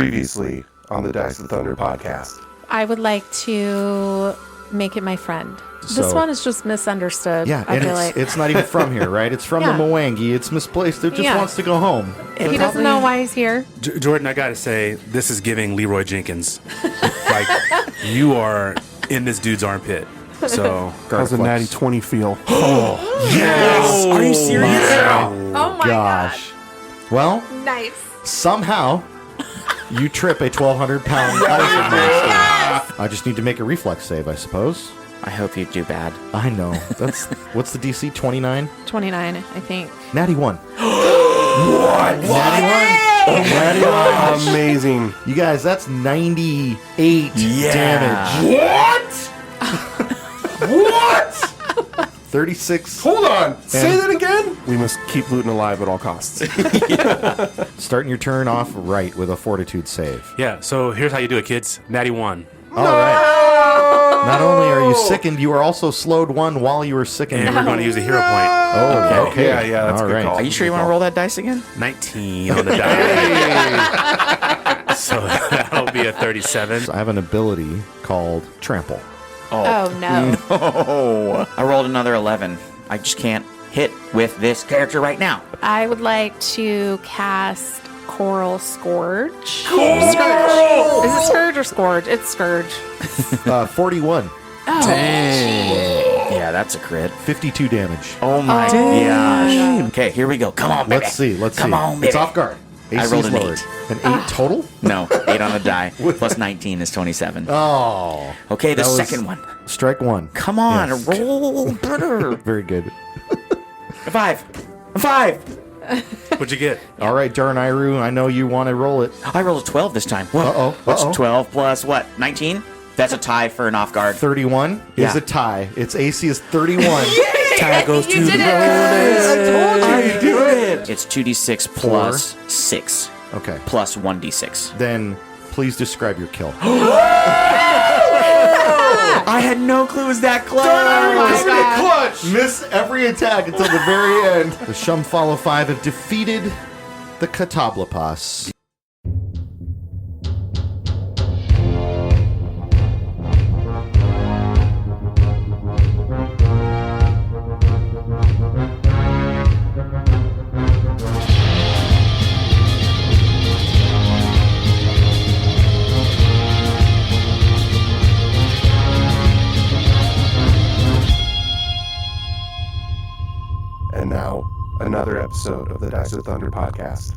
Previously on the Dice of Thunder podcast. I would like to make it my friend. This one is just misunderstood. Yeah, I and feel like it's not even from here, right? It's from the Mwangi. It's misplaced. It just wants to go home. He doesn't know why he's here. Jordan, I gotta say, this is giving Leroy Jenkins. Like, you are in this dude's armpit. So, how's a natty 20 feel? Oh, yes! Are you serious? Oh my gosh. Well, Nice. somehow you trip a 1,200-pound elephant monster. I just need to make a reflex save, I suppose. I hope you do bad. I know. That's what's the DC? 29? 29, I think. Natty 1. What? Natty 1. Natty 1. Amazing. You guys, that's 98 damage. What? 36. Hold on. Say that again. We must keep Luton alive at all costs. Starting your turn off right with a fortitude save. Yeah, so here's how you do it, kids. Natty 1. All right. Not only are you sickened, you are also slowed 1 while you were sickened. And we're going to use a hero point. Oh, okay. Yeah, that's all a good right. call. Are you sure you want to roll that dice again? 19 on the die. So that'll be a 37. I have an ability called Trample. Oh, no. Oh, I rolled another 11. I just can't hit with this character right now. I would like to cast Coral Scourge. Scourge! Is it Scourge or Scourge? It's Scourge. 41. Dang. Yeah, that's a crit. 52 damage. Oh my gosh. Okay, here we go. Come on, baby. Let's see. Come on, baby. It's off guard. I AC rolled is an lowered. 8. An 8 total? No, 8 on the die. Plus 19 is 27. Oh. Okay, the That was second one. Strike 1. Come on, Yes. roll better. Very good. A 5. A 5. What'd you get? All right, Darnayru, I know you want to roll it. I rolled a 12 this time. What? Uh-oh, What's uh-oh. 12 plus what? 19? That's a tie for an off guard. 31 is Yeah. a tie. Its AC is 31. Tie goes to You the did it. bonus. I told you I to do do it. It's 2d6 plus 6 Okay. plus 1d6. Then please describe your kill. I had no clue it was that close. Clutch! Miss every attack until the very end. The Shumfallow Five have defeated the Katablapas. And now, another episode of the Dice of Thunder podcast.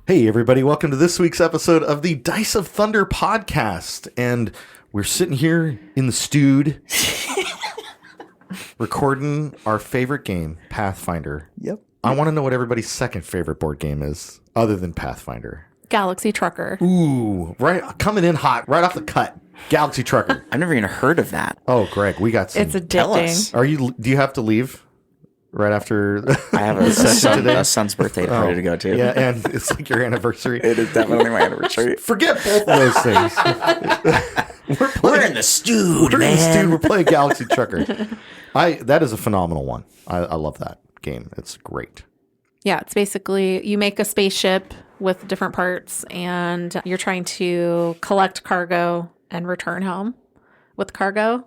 Hey, everybody, welcome to this week's episode of the Dice of Thunder podcast. And we're sitting here in the stewed, recording our favorite game, Pathfinder. Yep. I want to know what everybody's second favorite board game is, other than Pathfinder. Galaxy Trucker. Ooh, right, coming in hot, right off the cut. Galaxy Trucker. I've never even heard of that. Oh, Greg, we got some. It's Tell addicting. us. Do you have to leave right after? I have a son's birthday party to go to. Yeah, and it's like your anniversary. It is definitely my anniversary. Forget both of those things. We're in the stewed, We're in the man. stew. We're playing Galaxy Trucker. That is a phenomenal one. I love that game. It's great. Yeah, it's basically you make a spaceship with different parts and you're trying to collect cargo and return home with cargo.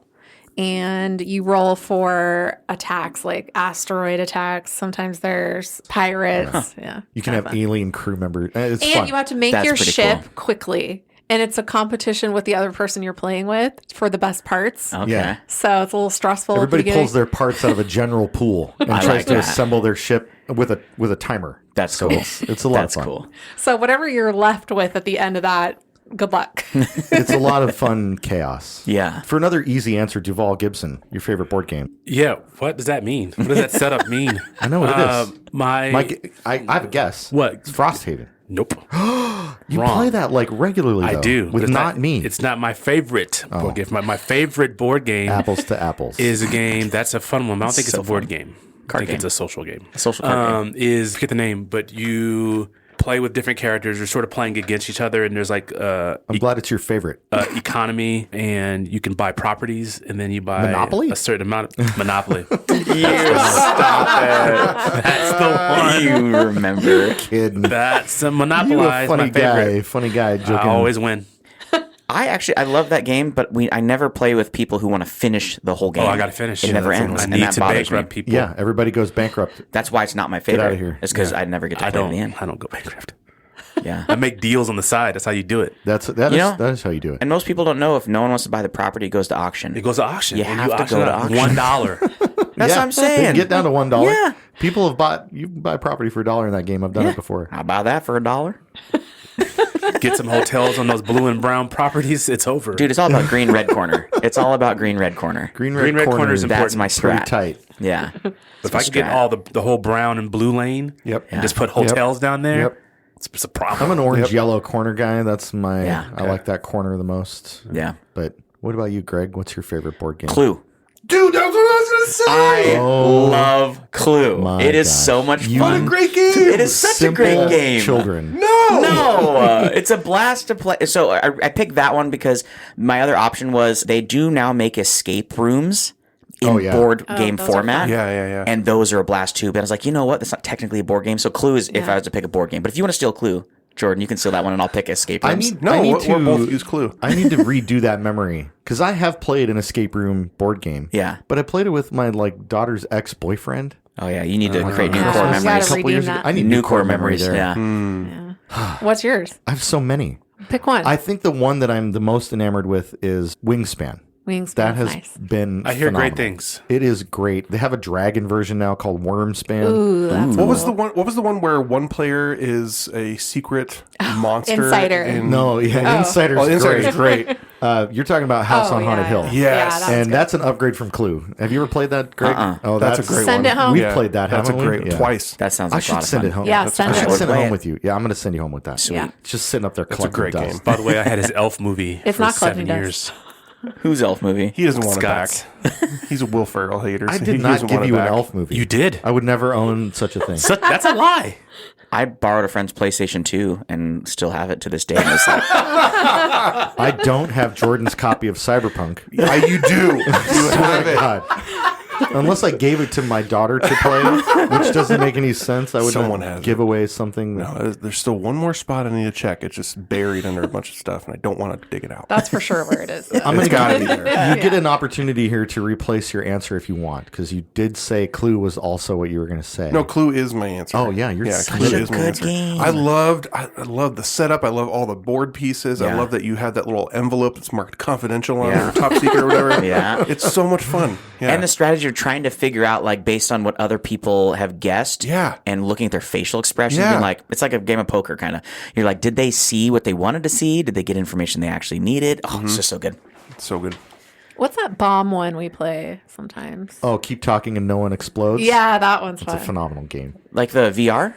And you roll for attacks like asteroid attacks. Sometimes there's pirates. Yeah. You can have alien crew members. It's And fun. you have to make That's your pretty ship cool. quickly. And it's a competition with the other person you're playing with for the best parts. Okay. Yeah. So it's a little stressful. at the Everybody beginning. pulls their parts out of a general pool and I tries like to that. assemble their ship with a timer. That's So cool. it's a lot That's of fun. cool. So whatever you're left with at the end of that, good luck. It's a lot of fun chaos. Yeah. For another easy answer, Duval Gibson, your favorite board game. Yeah, what does that mean? What does that setup mean? I know what it is. I have a guess. What? It's Frosthaven. Nope. You Wrong. play that like regularly, I though, do. with It's not me. It's not my favorite board game. My favorite board game apples to apples. is a game that's a fun one. But I don't think it's So a board fun. game. Card I think game. it's a social game. A social card game. Is, forget the name, but you play with different characters. You're sort of playing against each other, and there's like I'm glad it's your favorite. economy, and you can buy properties, and then you buy Monopoly? a certain amount of Monopoly. Stop it. That's the one. You remember. Kidding. That's a You a Monopolize. funny My favorite. guy. Funny guy. Joking. I always win. I love that game, but I never play with people who want to finish the whole game. Oh, I got to finish. It never ends. I and need that to bothers bankrupt me. people. Yeah, everybody goes bankrupt. That's why it's not my favorite. outta here. It's because I never get to I play to don't. the end. I don't go bankrupt. Yeah. I make deals on the side. That's how you do it. That is how you do it. And most people don't know if no one wants to buy the property, it goes to auction. It goes to auction. You and have to auction go to it auction. $1. That's what I'm They saying. can get down to $1. Yeah. People have bought. You can buy property for $1 in that game. I've done it before. I'll buy that for $1. Get some hotels on those blue and brown properties. It's over. Dude, it's all about green red corner. It's all about green red corner. Green Green red corner is That's my pretty strat. tight. Yeah. if I could get all the whole brown and blue lane, Yep. and just put hotels down there, Yep. it's a problem. I'm an orange yellow corner guy. That's my. Yeah. I like that corner the most. Yeah. But what about you, Greg? What's your favorite board game? Clue. Dude, that's what I was gonna say. I love Clue. my It is gosh. so much You- fun. What a great game. It is such a Simple great game. Children. No, it's a blast to play. So I picked that one because my other option was they do now make escape rooms in board game those are format. fun. Yeah. And those are a blast too. But I was like, you know what? That's not technically a board game. So Clue is if I was to pick a board game. But if you want to steal Clue, Jordan, you can steal that one and I'll pick escape rooms. No, need we'll both use Clue. I need to redo that memory because I have played an escape room board game. Yeah. but I played it with my daughter's ex-boyfriend. Oh yeah, you need to create new Yeah, core you memories. gotta A couple redeem years ago. that. I need New core memories. there. Yeah. What's yours? I have so many. Pick one. I think the one that I'm the most enamored with is Wingspan. Wingspan. That has Nice. been. I hear great phenomenal. things. It is great. They have a dragon version now called Wormspan. Ooh, that's What was the one? What was the one where one player is a secret monster? Insider. No, Insider's Oh, Insider's great. great. You're talking about House on Haunted Hill. Yes. that was And good. that's an upgrade from Clue. Have you ever played that, Greg? Oh, That's a great Send one. it home. We've Yeah, played that, That's a haven't we? great Yeah. twice. That sounds I like a should lot of send fun. it home. Yeah, send I should it. send it Play home it. with you. Yeah, I'm going to send you home with that. Yeah. It's just sitting up there a collecting great dust. game. By the way, I had his elf movie It's for not 7 collecting years. Whose elf movie? He doesn't want it Scott's. back. He's a Will Ferrell hater. I so did he not doesn't give want it you an back. elf movie. You did. I would never own such a thing. That's a lie. I borrowed a friend's PlayStation 2 and still have it to this day. And it's like, I don't have Jordan's copy of Cyberpunk. Yeah, you do. You have it. God. Unless I gave it to my daughter to play, which doesn't make any sense. I would Someone not has give away something. No, there's still one more spot I need to check. It's just buried under a bunch of stuff, and I don't want to dig it out. That's for sure where it is. I'm It's gonna gotta be there. You get an opportunity here to replace your answer if you want, because you did say Clue was also what you were going to say. No, Clue is my answer. Oh, yeah, you're yeah, such Clue a is my good answer. game. I loved the setup. I love all the board pieces. I Yeah. love that you have that little envelope that's marked confidential on Yeah. it or top secret or whatever. Yeah. It's so much fun. Yeah. and the strategy of trying to figure out, like, based on what other people have guessed, Yeah. and looking at their facial expressions, Yeah. being like, it's like a game of poker kind of. You're like, did they see what they wanted to see? Did they get information they actually needed? Oh, it's just so good. It's so good. What's that bomb one we play sometimes? Oh, keep talking and no one explodes. Yeah, that one's It's a fun. phenomenal game. Like the VR,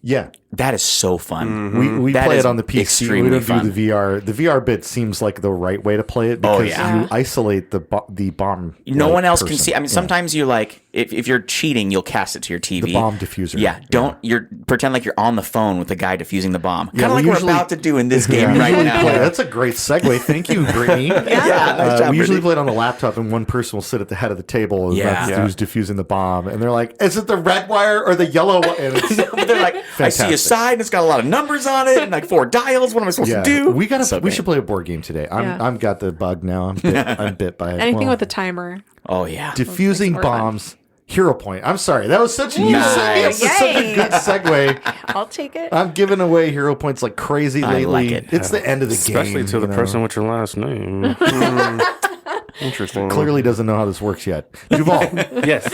Yeah. that is so fun. We That play is it on the PC. We extremely don't fun. do the VR. The VR bit seems like the right way to play it because yeah. you isolate the bomb. No one else can person. see. I mean, Yeah. sometimes you like if you're cheating, you'll cast it to your TV. The bomb diffuser. Yeah, don't you're pretend like you're on the phone with the guy diffusing the bomb. Kind of we like usually- we're about to do in this game Yeah, right usually now. play- That's a great segue. Thank you, Brittany. nice job, we usually Brittany. play it on the laptop, and one person will sit at the head of the table, and Yeah. that's Yeah. who's diffusing the bomb. And they're like, "Is it the red wire or the yellow wire?" And it's, But they're like, I see a Fantastic. side and it's got a lot of numbers on it and like 4 dials. What am I supposed yeah, to do? we gotta. So we great. should play a board game today. Yeah. I'm got the bug now. I'm bit by it. Anything Well, with a timer. Oh yeah. diffusing Makes it more fun. bombs. Hero point. I'm sorry. That was such a you Nice. sent me up with such a Yay. good segue. I'll take it. I'm giving away hero points like crazy I lately. like it. It's the end of the Especially game. to the you know. person with your last name. Interesting. Clearly doesn't know how this works yet. Duval, Yes.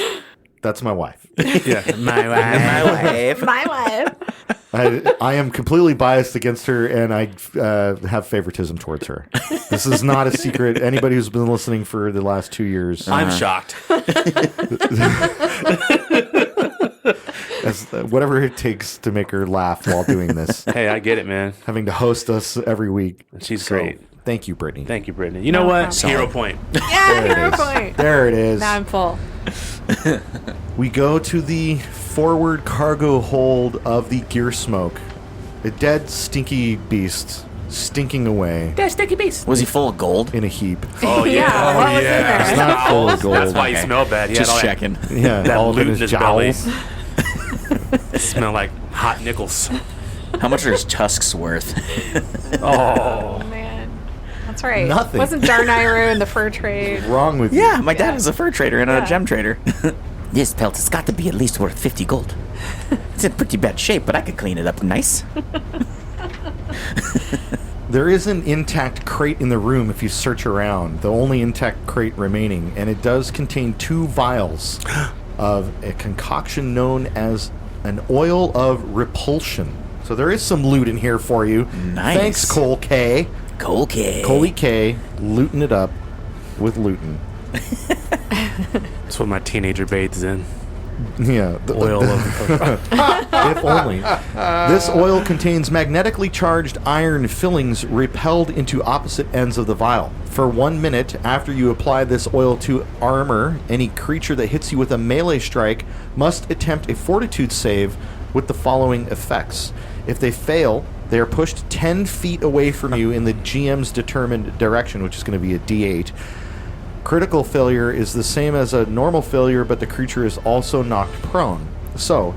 that's my wife. Yeah. My wife. My wife. I am completely biased against her, and I have favoritism towards her. This is not a secret. Anybody who's been listening for the last 2 years, I'm shocked. as, whatever it takes to make her laugh while doing this, Hey, I get it, man. having to host us every week. She's So, great. Thank you, Brittany. Thank you, Brittany. You know what? problem. Hero point. Yeah, There it hero is. point. There it is. Now I'm full. We go to the forward cargo hold of the Gear Smoke. A dead, stinky beast stinking away That sticky beast. Was he full of gold? in a heap. Oh, Yeah, what was in there? It's not full of gold. That's why he smelled bad. He had all Just that- checking. Yeah, That all of loot it in is his belly. jowls. It smelled like hot nickels. How much are his tusks worth? Oh. Man, that's right. Nothing. Wasn't Darnayru in the fur trade? Wrong with Yeah, you. my dad was a fur trader and Yeah. a gem trader. This pelt has got to be at least worth 50 gold. It's in pretty bad shape, but I could clean it up nice. There is an intact crate in the room if you search around. The only intact crate remaining, and it does contain 2 vials of a concoction known as an oil of repulsion. So there is some loot in here for you. Nice. Thanks, Cole K. Okay. Coley K. Looting it up with Luton. That's what my teenager bathes in. Yeah. Oil of... If only. This oil contains magnetically charged iron fillings repelled into opposite ends of the vial. For 1 minute after you apply this oil to armor, any creature that hits you with a melee strike must attempt a fortitude save with the following effects. If they fail, they are pushed 10 feet away from you in the GM's determined direction, which is going to be a D8. Critical failure is the same as a normal failure, but the creature is also knocked prone. So,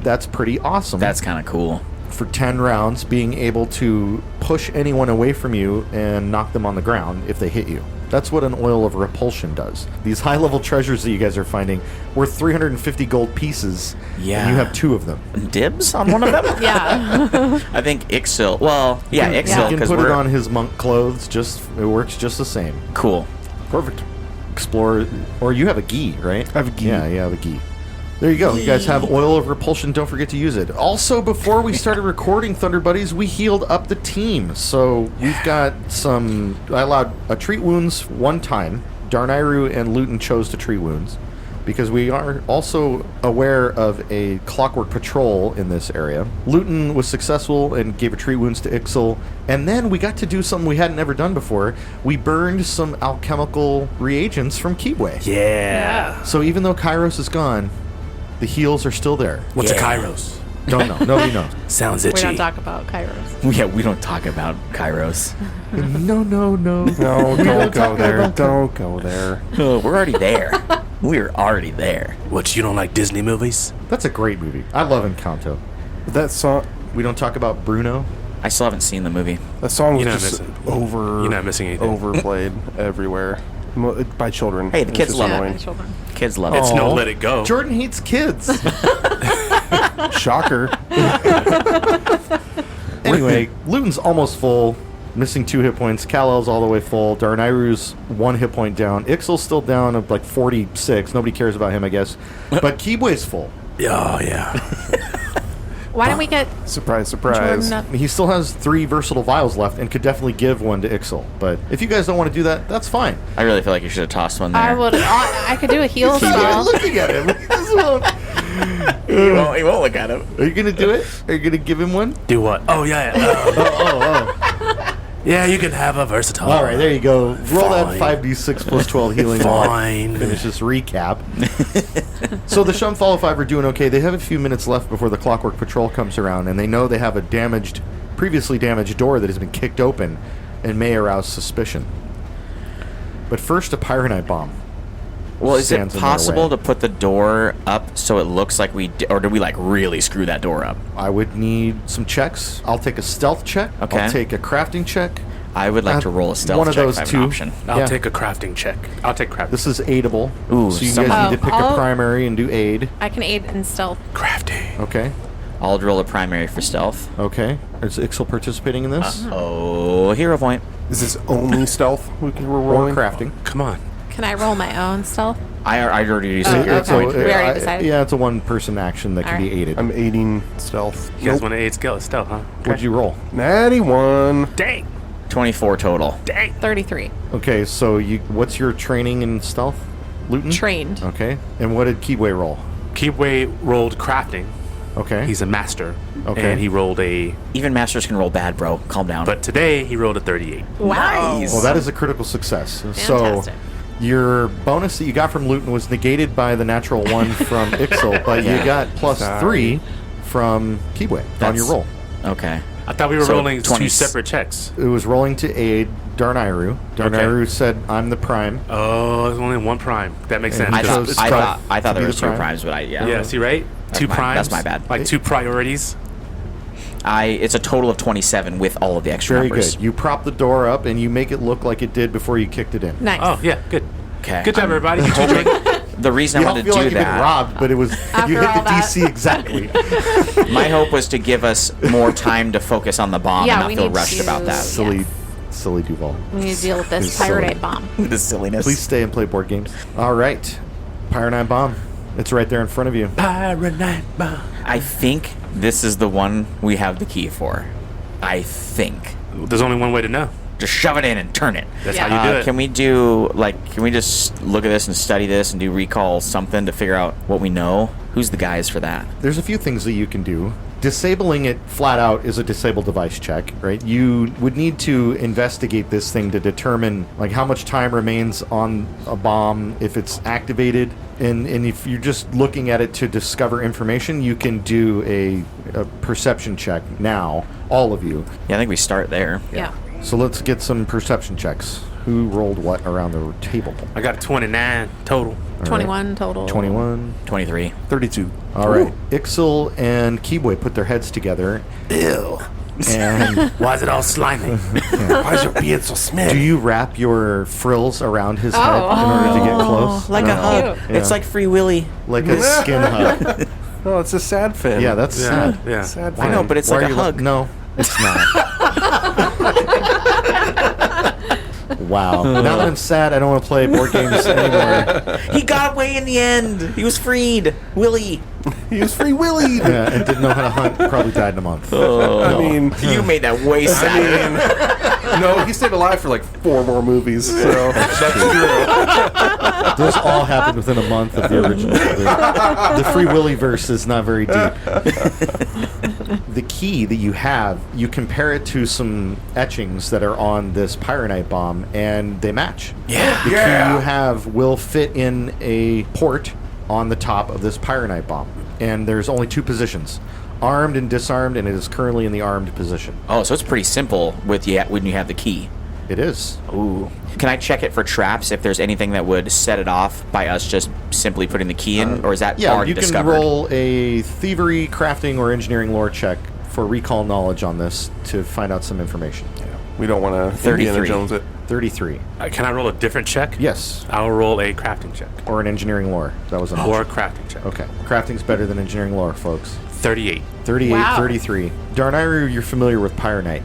that's pretty awesome. That's kind of cool. For 10 rounds, being able to push anyone away from you and knock them on the ground if they hit you. That's what an oil of repulsion does. These high-level treasures that you guys are finding worth 350 gold pieces, Yeah. and you have 2 of them. Dibs on one of them? Yeah. I think Ixil. Well, yeah, You Ixil, can because put it we're on his monk clothes, it works just the same. cool. Perfect. Explore, or you have a gi, right? I have a gi. Yeah, you have a gi. There you go. You guys have oil of repulsion. Don't forget to use it. Also, before we started recording, Thunder Buddies, we healed up the team. So we've got some... I allowed a treat wounds 1 time. Darnayru and Luton chose to treat wounds because we are also aware of a clockwork patrol in this area. Luton was successful and gave a treat wounds to Ixil. And then we got to do something we hadn't ever done before. We burned some alchemical reagents from Keyway. Yeah. So even though Kairos is gone, the heals are still there. What's a Yeah. Kairos? Don't know. Nobody knows. Sounds We itchy. don't talk about Kairos. Yeah, we don't talk about Kairos. No. No, don't go there. Don't go there. Oh, we're already there. We're already there. What, you don't like Disney movies? That's a great movie. I love Encanto. That song, We don't talk about Bruno. I still haven't seen the movie. that song was You're not just missing- over. you're not missing anything. Overplayed everywhere by children. Hey, the It's kids just love Yeah, annoying. my children. Kids love it. It's no Aw. Let It Go. Jordan hates kids. Shocker. Anyway, Luton's almost full, missing 2 hit points. Kal-El's all the way full. Darnayru's 1 hit point down. Ixil's still down of like 46. Nobody cares about him, I guess. But Keebway's full. Oh, yeah. Why don't we get Surprise, surprise. Jordan up? He still has 3 versatile vials left and could definitely give 1 to Ixil. But if you guys don't want to do that, that's fine. I really feel like you should have tossed one there. I would. I could do a heal Keep spell. looking at him. He won't look at him. Are you going to do it? Are you going to give him one? Do what? Oh, yeah. Yeah, you can have a versatile. All right, there you go. Roll Fine. that 5d6 plus 12 healing while I Fine. finish this recap. So the Shumfallow Five are doing okay. They have a few minutes left before the Clockwork Patrol comes around, and they know they have a previously damaged door that has been kicked open and may arouse suspicion. But first, a Pyronite Bomb. Well, is it stands in their possible way. to put the door up so it looks like or do we like really screw that door up? I would need some checks. I'll take a stealth check. Okay. I'll take a crafting check. I would like to roll a stealth one of check those if I have an two. option. I'll Yeah. take a crafting check. I'll take crafting. This is aidable. Ooh, so you someone- guys need to pick a I'll- primary and do aid. I can aid in stealth. crafting. Okay. I'll roll a primary for stealth. Okay. Is Ixil participating in this? Oh, hero point. Is this only stealth we're Or rolling? crafting? Come on. Can I roll my own stealth? I already used Oh, a hero okay. point. We already decided. Yeah, it's a one-person action that can be Alright. aided. I'm aiding stealth. You guys want to aid stealth, huh? What'd you roll? Natty 1. Dang. 24 total. Dang. 33. Okay, so what's your training in stealth, Luton? Trained. Okay, and what did Keyway roll? Keyway rolled crafting. Okay, He's a master. Okay. And he rolled a... Even masters can roll bad, bro. Calm down. But today, he rolled a 38. Wow. well that is a critical success. Fantastic. So your bonus that you got from Luton was negated by the natural 1 from Ixil, but you got plus Sorry. 3 from Keyway on your roll. Okay. I thought we were So rolling 20 two separate checks. It was rolling to aid Darnayru. Darnayru said, I'm the prime. Oh, there's only one prime. That makes sense. I chose thought to there be were the two prime. primes, but Yeah, see, right? Two primes. That's my bad. Like two priorities. It's a total of 27 with all of the extra Very numbers. good. You prop the door up and you make it look like it did before you kicked it in. Nice. Oh, yeah, good. Okay. Good job, everybody. Good job. The reason You I don't wanted feel to like do you've been that, robbed, but it was you hit all the DC exactly. my hope was to give us more time to focus on the bomb Yeah, and not we feel need rushed to- about that. Silly Duval. We need to deal with this It's silly. Pyronite Bomb. The silliness. Please stay and play board games. All right. Pyronite Bomb. It's right there in front of you. Pyronite Bomb. I think this is the one we have the key for. I think. There's only one way to know. Just shove it in and turn it. That's Yeah. how you do it. Can we just look at this and study this and do recall something to figure out what we know? Who's the guys for that? There's a few things that you can do. Disabling it flat out is a disable device check, right? You would need to investigate this thing to determine like how much time remains on a bomb if it's activated. And if you're just looking at it to discover information, you can do a perception check now, all of you. Yeah, I think we start there. Yeah. So let's get some perception checks. Who rolled what around the table? I got a 29 total. All 21 total. 21. 23. 32. All right. Ixel and Keeboy put their heads together. Ew. And Why is it all slimy? Why is your beard so do smelly? you wrap your frills around his head Oh. in order to get close? Like a hug. Yeah. It's like Free Willy. Like a skin hug. Oh, it's a sad fin. Yeah, that's sad. Yeah. sad I fin. know, but it's Why like are a you hug. No, it's not. Wow. Now that I'm sad, I don't want to play board games anymore. He got away in the end. He was freed. Willy. He was Free Willy. Yeah, and didn't know how to hunt. Probably died in a month. I mean, You made that way sad. no, he stayed alive for like 4 more movies. So that's true. Those all happened within a month of the original. The Free Willy verse is not very deep. The key that you have, you compare it to some etchings that are on this Pyronite Bomb, and they match. Yeah. The key you have will fit in a port on the top of this Pyronite Bomb. And there's only 2 positions, armed and disarmed, and it is currently in the armed position. Oh, so it's pretty simple when you have the key. It is. Ooh. Can I check it for traps if there's anything that would set it off by us just simply putting the key in? Or is that Yeah, already you can discovered? roll a thievery, crafting, or engineering lore check for recall knowledge on this to find out some information. We don't want to 33. Indiana Jones it. 33. Can I roll a different check? Yes. I'll roll a crafting check. Or an engineering lore. That was an option. Or a crafting check. Okay. Crafting's better than engineering lore, folks. 38. 38, Wow. 33. Darnayru, you're familiar with Pyronite.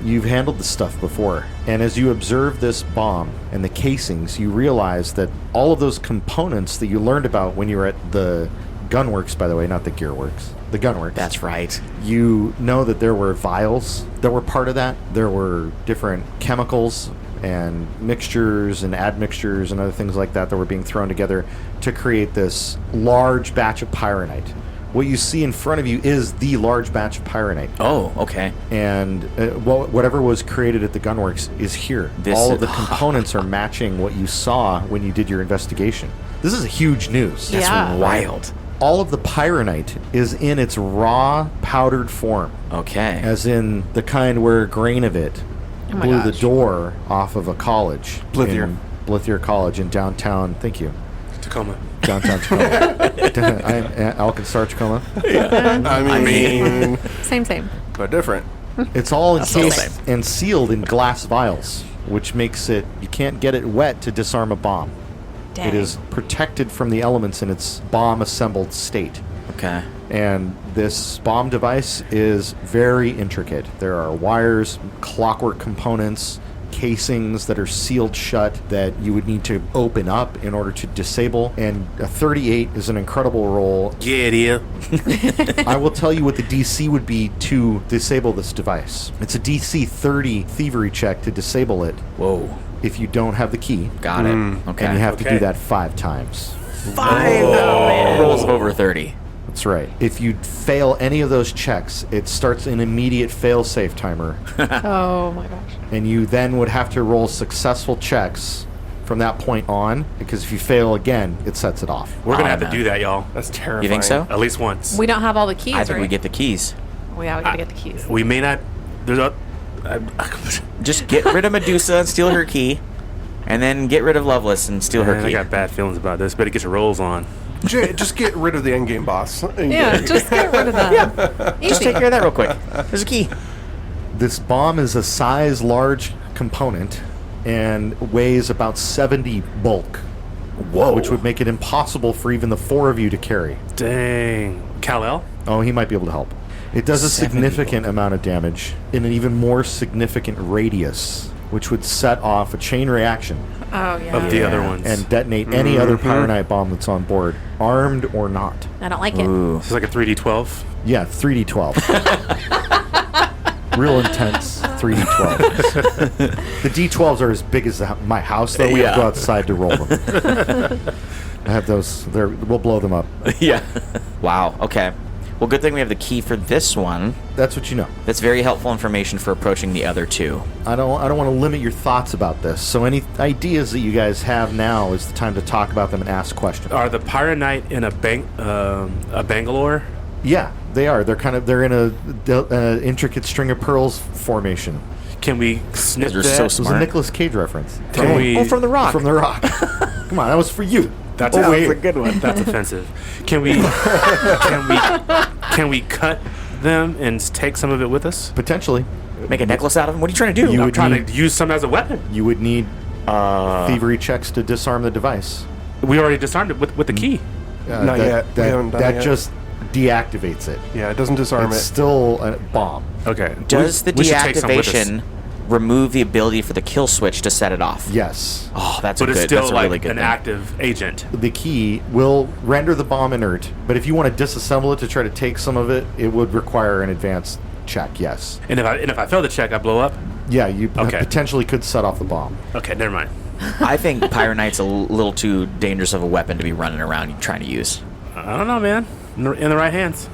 You've handled this stuff before. And as you observe this bomb and the casings, you realize that all of those components that you learned about when you were at the Gunworks, by the way, not the Gearworks, the Gunworks. That's right. You know that there were vials that were part of that. There were different chemicals and mixtures and admixtures and other things like that that were being thrown together to create this large batch of Pyronite. What you see in front of you is the large batch of Pyronite. Oh, okay. And whatever was created at the Gunworks is here. This All is- of the components are matching what you saw when you did your investigation. This is huge news. Yeah. That's wild. All of the Pyronite is in its raw, powdered form. Okay. As in the kind where a grain of it Oh my blew the gosh. door off of a college. Blithier. in Blithier College in downtown, thank you, Tacoma. downtown Tacoma. Alkenstar, Tacoma. I mean, Same. but different. It's all the encased same. and sealed in glass vials, which makes it, you can't get it wet to disarm a bomb. Dang. It is protected from the elements in its bomb-assembled state. Okay. And this bomb device is very intricate. There are wires, clockwork components, casings that are sealed shut that you would need to open up in order to disable. And a 38 is an incredible roll. Yeah, it is. I will tell you what the DC would be to disable this device. It's a DC 30 thievery check to disable it Whoa. if you don't have the key. Got it. Okay. And you have to Okay. do that 5 times. 5 rolls of over 30. That's right. If you fail any of those checks, it starts an immediate fail-safe timer. Oh my gosh. And you then would have to roll successful checks from that point on, because if you fail again, it sets it off. We're going to have man. to do that, y'all. That's terrifying. You think so? At least once. We don't have all the keys, I think right? we get the keys. We gotta get the keys. We may not. There's a. Just get rid of Medusa and steal her key, and then get rid of Lovelace and steal her Man, I key. got bad feelings about this. Better get your rolls on. Just get rid of the endgame boss. Yeah, just get rid of that. Just take care of that real quick. There's a key. This bomb is a size large component and weighs about 70 bulk. Whoa. Which would make it impossible for even the 4 of you to carry. Dang. Kal-El? Oh, he might be able to help. It does a 70 significant amount of damage in an even more significant radius, which would set off a chain reaction Oh, yeah. Of the other ones. and detonate any other Pyronite bomb that's on board, armed or not. I don't like it. Ooh. This is like a 3D12. Yeah, 3D12. Real intense 3D12. The D12s are as big as my house, though. We have to go outside to roll them. I have those. We'll blow them up. Yeah. Wow. Okay. Well, good thing we have the key for this one. That's what you know. That's very helpful information for approaching the other two. I don't want to limit your thoughts about this. So any ideas that you guys have now is the time to talk about them and ask questions. Are the Pyronite in a Bangalore? Yeah, they are. They're in a intricate string of pearls formation. Can we snip They're that? so It was a smart. Nicolas Cage reference. Can we? From The Rock. From The Rock. Come on, that was for you. That's Oh, wait. a good one. That's offensive. Can we? Can we cut them and take some of it with us? Potentially. Make a necklace out of them? What are you trying to do? You I'm would trying need- to use some as a weapon. You would need thievery checks to disarm the device. We already disarmed it with the key. Not yet. We haven't done it That yet. just deactivates it. Yeah, it doesn't disarm It's it. still a bomb. Okay. Does the we should take some with us. deactivation remove the ability for the kill switch to set it off? Yes. Oh, that's But a it's good. still That's a like really good an thing. active agent. The key will render the bomb inert, but if you want to disassemble it to try to take some of it, it would require an advanced check, yes. And if I fail the check, I blow up. Yeah, you Okay. potentially could set off the bomb. Okay, never mind. I think Pyronite's a little too dangerous of a weapon to be running around trying to use. I don't know, man. In the right hands.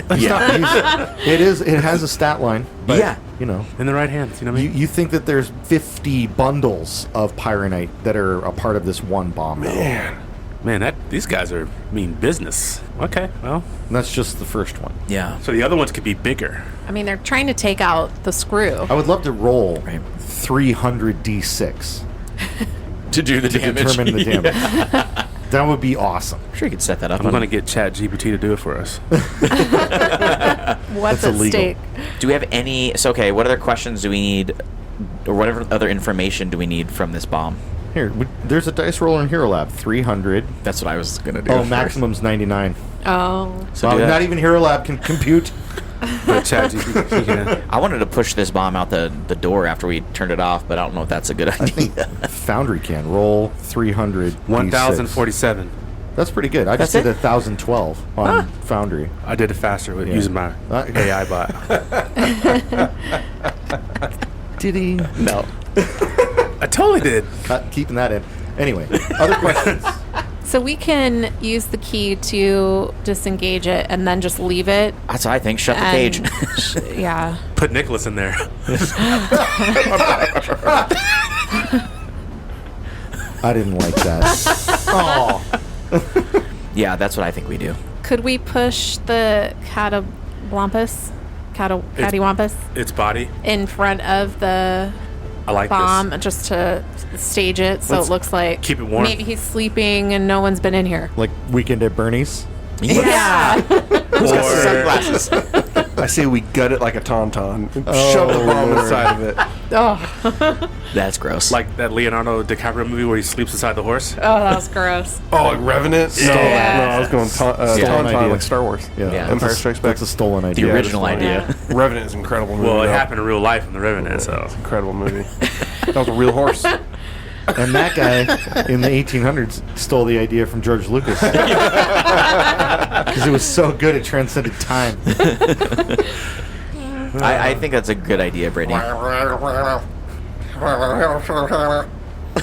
It has a stat line, but, Yeah. you know. In the right hands. You know what I mean? You think that there's 50 bundles of Pyronite that are a part of this one bomb. Man, these guys are mean business. Okay, well, And that's just the first one. Yeah. so the other ones could be bigger. I mean, they're trying to take out the screw. I would love to roll Right. 300 d6 To do the to determine the damage. That would be awesome. I'm sure you could set that up. I'm going to get ChatGPT to do it for us. What's That's at illegal. stake? Do we have any? So, okay, what other questions do we need, or whatever other information do we need from this bomb? Here, there's a dice roller in Hero Lab. 300. That's what I was gonna do. Oh, first. maximum's 99. Oh. So Well, do that. not even Hero Lab can compute. But ChatGPT can. I wanted to push this bomb out the door after we turned it off, but I don't know if that's a good idea. Foundry can roll 300. D6. 1,047. That's pretty good. I just That's did it? 1,012 on Foundry. I did it faster with using my AI bot. Did he? No. I totally did. Keeping that in. Anyway, other questions? So we can use the key to disengage it and then just leave it. That's what I think. Shut the and cage. Yeah. Put Nicholas in there. I didn't like that. Oh. Yeah, that's what I think we do. Could we push the cattywampus Its body. in front of the I like bomb this. just to stage it so Let's it looks like keep it warm. maybe he's sleeping and no one's been in here? Like Weekend at Bernie's? Yeah. Who's got sunglasses? I say we gut it like a tauntaun and shove the bomb inside of it. Oh, That's gross. Like that Leonardo DiCaprio movie where he sleeps inside the horse. that was gross. Oh, like Revenant? No, Yeah. no, I was going Stolen tauntaun idea. like Star Wars. Yeah. Empire Strikes Back. That's a stolen the idea. original that's fine. idea. Revenant is an incredible movie. Well, it though. happened in real life in The Revenant, so. It's an incredible movie. That was a real horse. And that guy in the 1800s stole the idea from George Lucas. Because it was so good it transcended time. I think that's a good idea, Brittany.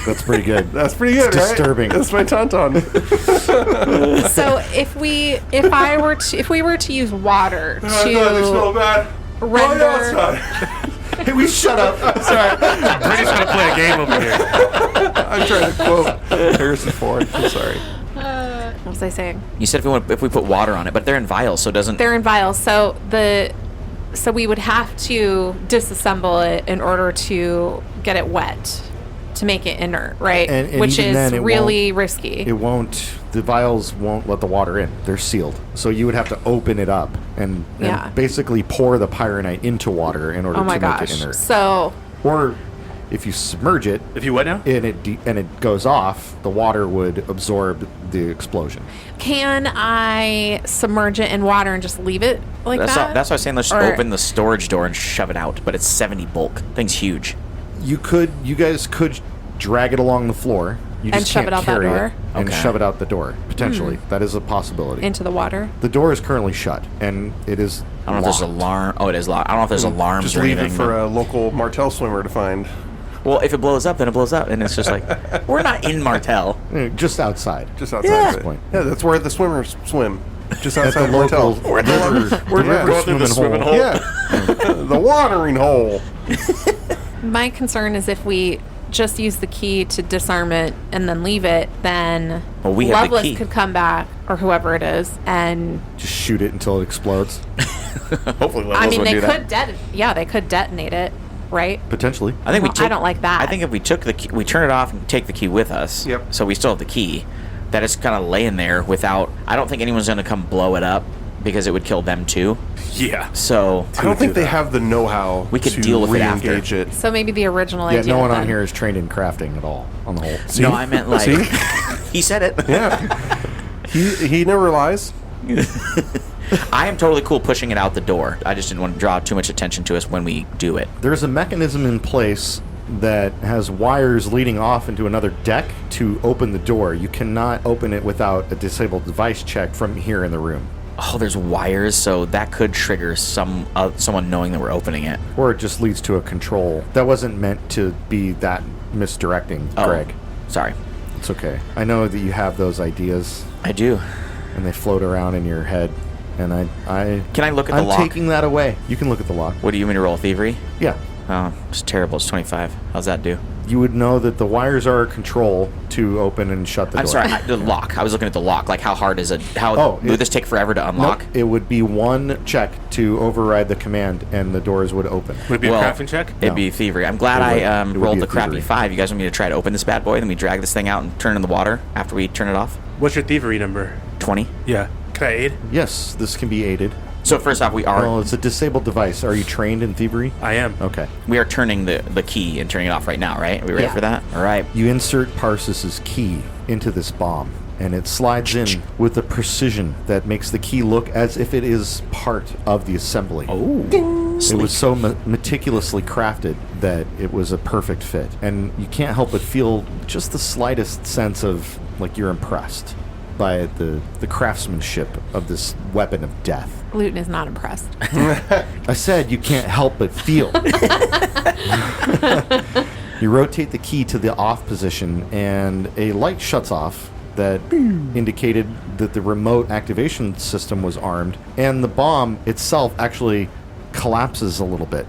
That's pretty good. That's pretty good, It's right? disturbing. That's my tauntaun. So if we were to use water to bad. render Hey, we shut up. Sorry. Brittany's gonna play a game over here. I'm trying to quote Harrison Ford. I'm sorry. What was I saying? You said if we put water on it, but they're in vials, so it doesn't. They're in vials. So we would have to disassemble it in order to get it wet to make it inert, right? And Which even is then, it really risky. It won't. The vials won't let the water in. They're sealed. So you would have to open it up and basically pour the pyronite into water in order to make it inert. So, or if you submerge it, If you what now? and it goes off, the water would absorb the explosion. can I submerge it in water and just leave it like That's that? why I was saying let's just Or- open the storage door and shove it out. But it's 70 bulk. Thing's huge. You guys could drag it along the floor. You And just shove can't it out that carry door? it and Okay. shove it out the door. Potentially, that is a possibility. Into the water? The door is currently shut, and it is. I don't know if there's locked. alarm. Oh, it is locked. I don't know if there's alarms Just or leave anything. it for a local Martell swimmer to find. Well, if it blows up, then it blows up, and it's just like we're not in Martell. Just outside. Just outside Yeah. of it. Point. Yeah, that's where the swimmers swim. Just At outside the local Martell. river swimming hole. Yeah. The watering hole. My concern is if we just use the key to disarm it and then leave it, then Well, we have the Loveless key. could come back, or whoever it is, and Just shoot it until it explodes. Hopefully, I mean, they could they could detonate it, right? Potentially. I think Well, I don't like that. I think if we took the key, we turn it off and take the key with us. Yep. So we still have the key. That is kind of laying there without. I don't think anyone's going to come blow it up because it would kill them too. Yeah. So I don't think they have the know-how We could to deal with it after. re-engage it. So maybe the original Yeah, idea. no one on then. here is trained in crafting at all, on the whole. no, I meant like See? he said it. Yeah. He never lies. I am totally cool pushing it out the door. I just didn't want to draw too much attention to us when we do it. There's a mechanism in place that has wires leading off into another deck to open the door. You cannot open it without a disabled device check from here in the room. Oh, there's wires, so that could trigger someone knowing that we're opening it. Or it just leads to a control. That wasn't meant to be that misdirecting, Oh, Greg. sorry. It's okay. I know that you have those ideas, I do. and they float around in your head. And Can I look at the I'm lock? taking that away. You can look at the lock. What do you mean to roll thievery? Yeah. Oh, it's terrible. It's 25. How's that do? You would know that the wires are a control to open and shut the door. I'm sorry, the lock. I was looking at the lock. Like, how hard is it? Would this take forever to unlock? Nope, it would be one check to override the command, and the doors would open. Would it be a crafting check? It'd be thievery. I'm glad It would rolled be the a crappy thievery. 5. You guys want me to try to open this bad boy? Then we drag this thing out and turn it in the water after we turn it off? What's your thievery number? 20. Yeah. Can I aid? Yes, this can be aided. So first off, we are Well, it's a disabled device. Are you trained in thievery? I am. Okay. turning the key and turning it off right now, right? Are we ready Yeah. for that? All right. You insert Parsis's key into this bomb, and it slides in with a precision that makes the key look as if it is part of the assembly. Oh. It was so meticulously crafted that it was a perfect fit. And you can't help but feel just the slightest sense of, like, you're impressed by the craftsmanship of this weapon of death. Luton is not impressed. I said you can't help but feel. You rotate the key to the off position, and a light shuts off that indicated that the remote activation system was armed, and the bomb itself actually collapses a little bit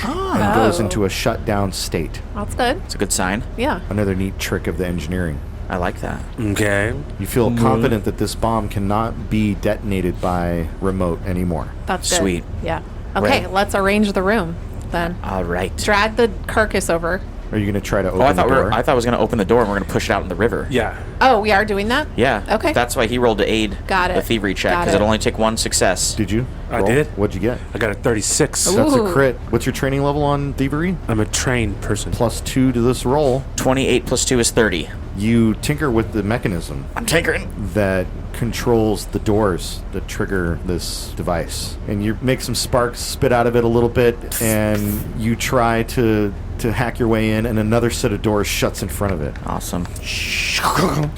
and goes into a shutdown state. That's good. It's a good sign. Yeah. Another neat trick of the engineering. I like that. Okay. You feel confident that this bomb cannot be detonated by remote anymore. That's good. Sweet. Yeah. Okay, Right. let's arrange the room then. All right. Drag the carcass over. Are you going to try to open Oh, I the thought door? I thought I was going to open the door and we're going to push it out in the river. Yeah. Oh, we are doing that? Yeah. Okay. That's why he rolled to aid Got the it. thievery check Got because it. it'll only take one success. Did you? I Roll? did. What'd you get? I got a 36. Ooh. That's a crit. What's your training level on thievery? I'm a trained person. +2 to this roll. 28 plus 2 is 30. You tinker with the mechanism I'm tinkering. that controls the doors that trigger this device. And you make some sparks spit out of it a little bit, and you try to hack your way in, and another set of doors shuts in front of it. Awesome.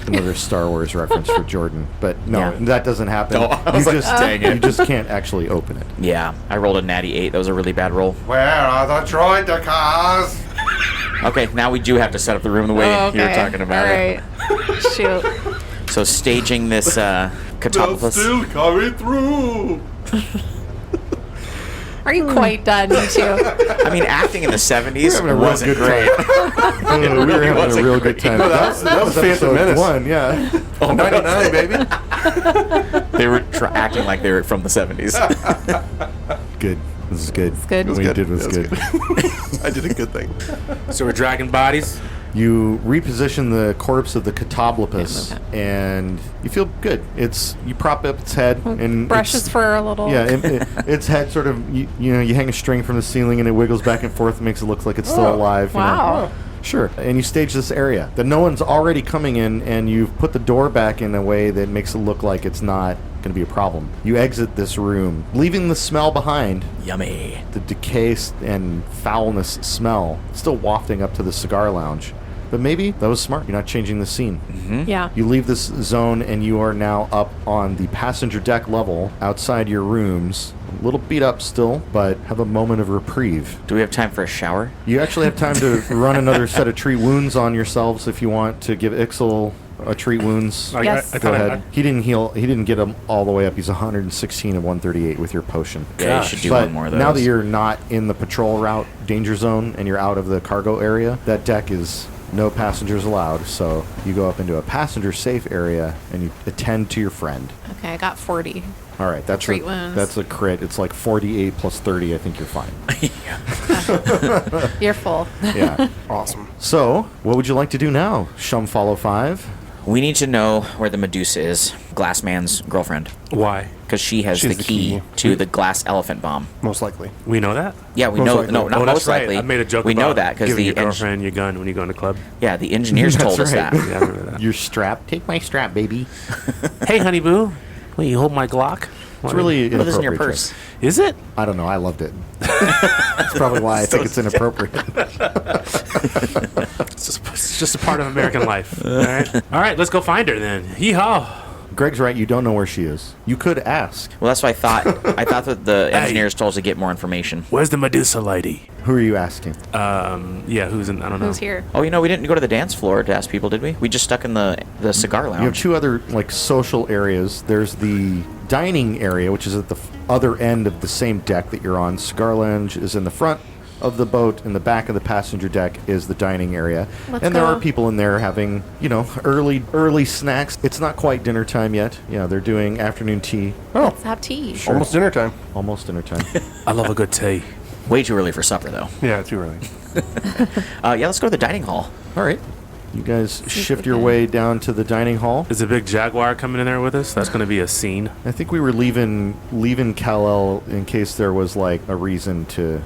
Another Star Wars reference for Jordan. But no, Yeah. that doesn't happen. Oh, I was like, dang it. You just can't actually open it. Yeah. I rolled a natty 8. That was a really bad roll. Where are the droid cars? Okay, now we do have to set up the room the way Oh, you were talking about it. All right. Shoot. So staging this They're catopopus. still coming through. All Are you quite done, you two? I mean, acting in the 70s having a real wasn't good great. We were having a real good time. That was Phantom episode Menace. 1, yeah. Oh, 99, baby. They were acting like they were from the 70s. Good. This is good. It's good. What you did was It was good. I did a good thing. So we're dragging bodies. You reposition the corpse of the Catoblopus, and you feel good. You prop up its head and Brush it's- his fur a little. Yeah, its head sort of you hang a string from the ceiling and it wiggles back and forth, and makes it look like it's still alive. you know. Wow. Sure. And you stage this area that no one's already coming in, and you've put the door back in a way that makes it look like it's not going to be a problem. You exit this room, leaving the smell behind. Yummy. The decay and foulness smell still wafting up to the cigar lounge. But maybe that was smart. You're not changing the scene. Yeah. You leave this zone and you are now up on the passenger deck level outside your rooms. A little beat up still, but have a moment of reprieve. Do we have time for a shower? You actually have time to run another set of treat wounds on yourselves if you want to give Ixel a treat wounds. Yes. Go ahead. He didn't heal. He didn't get him all the way up. He's 116 and 138 with your potion. Yeah, you should do But one more of those. now that you're not in the patrol route danger zone and you're out of the cargo area, that deck is no passengers allowed. So you go up into a passenger safe area and you attend to your friend. Okay, I got 40. All right, that's Treat wounds. That's a crit. It's like 48 plus 30. I think you're fine. You're full. Yeah. Awesome. So, what would you like to do now, Shumfallow Five? We need to know where the Medusa is, Glassman's girlfriend. Why? Because she has She's the the key key. to the glass elephant bomb. Most likely. We know that? Yeah, we Most know. likely. No, not Oh, that's most right. likely. I made a joke We about know that because giving the your girlfriend your gun when you go in the club. yeah, the engineers That's told us right. that. Yeah, I remember that. Your strap. Take my strap, baby. Hey, honey boo, will you hold my Glock? It's really Put this in your inappropriate. purse. Is it? I don't know. I loved it. That's probably why I think it's inappropriate. It's just a part of American life. All right, let's go find her then. Yeehaw. Greg's right. You don't know where she is. You could ask. Well, that's what I thought. I thought that the engineers told us to get more information. Where's the Medusa lady? Who are you asking? Yeah, who's in? I don't know. Who's here? Oh, we didn't go to the dance floor to ask people, did we? We just stuck in the cigar You have lounge. two other social areas. There's the dining area, which is at the other end of the same deck that you're on. Cigar lounge is in the front of the boat. In the back of the passenger deck is the dining area. Let's and there go. are people in there having, early snacks. It's not quite dinner time yet. Yeah, they're doing afternoon tea. Let's have tea. Almost dinner time. Almost dinner time. I love a good tea. Way too early for supper, though. Yeah, too early. Yeah, let's go to the dining hall. All right. You guys if shift we your can. way down to the dining hall. Is a big jaguar coming in there with us? That's going to be a scene. I think we were leaving Kal-El in case there was like a reason to.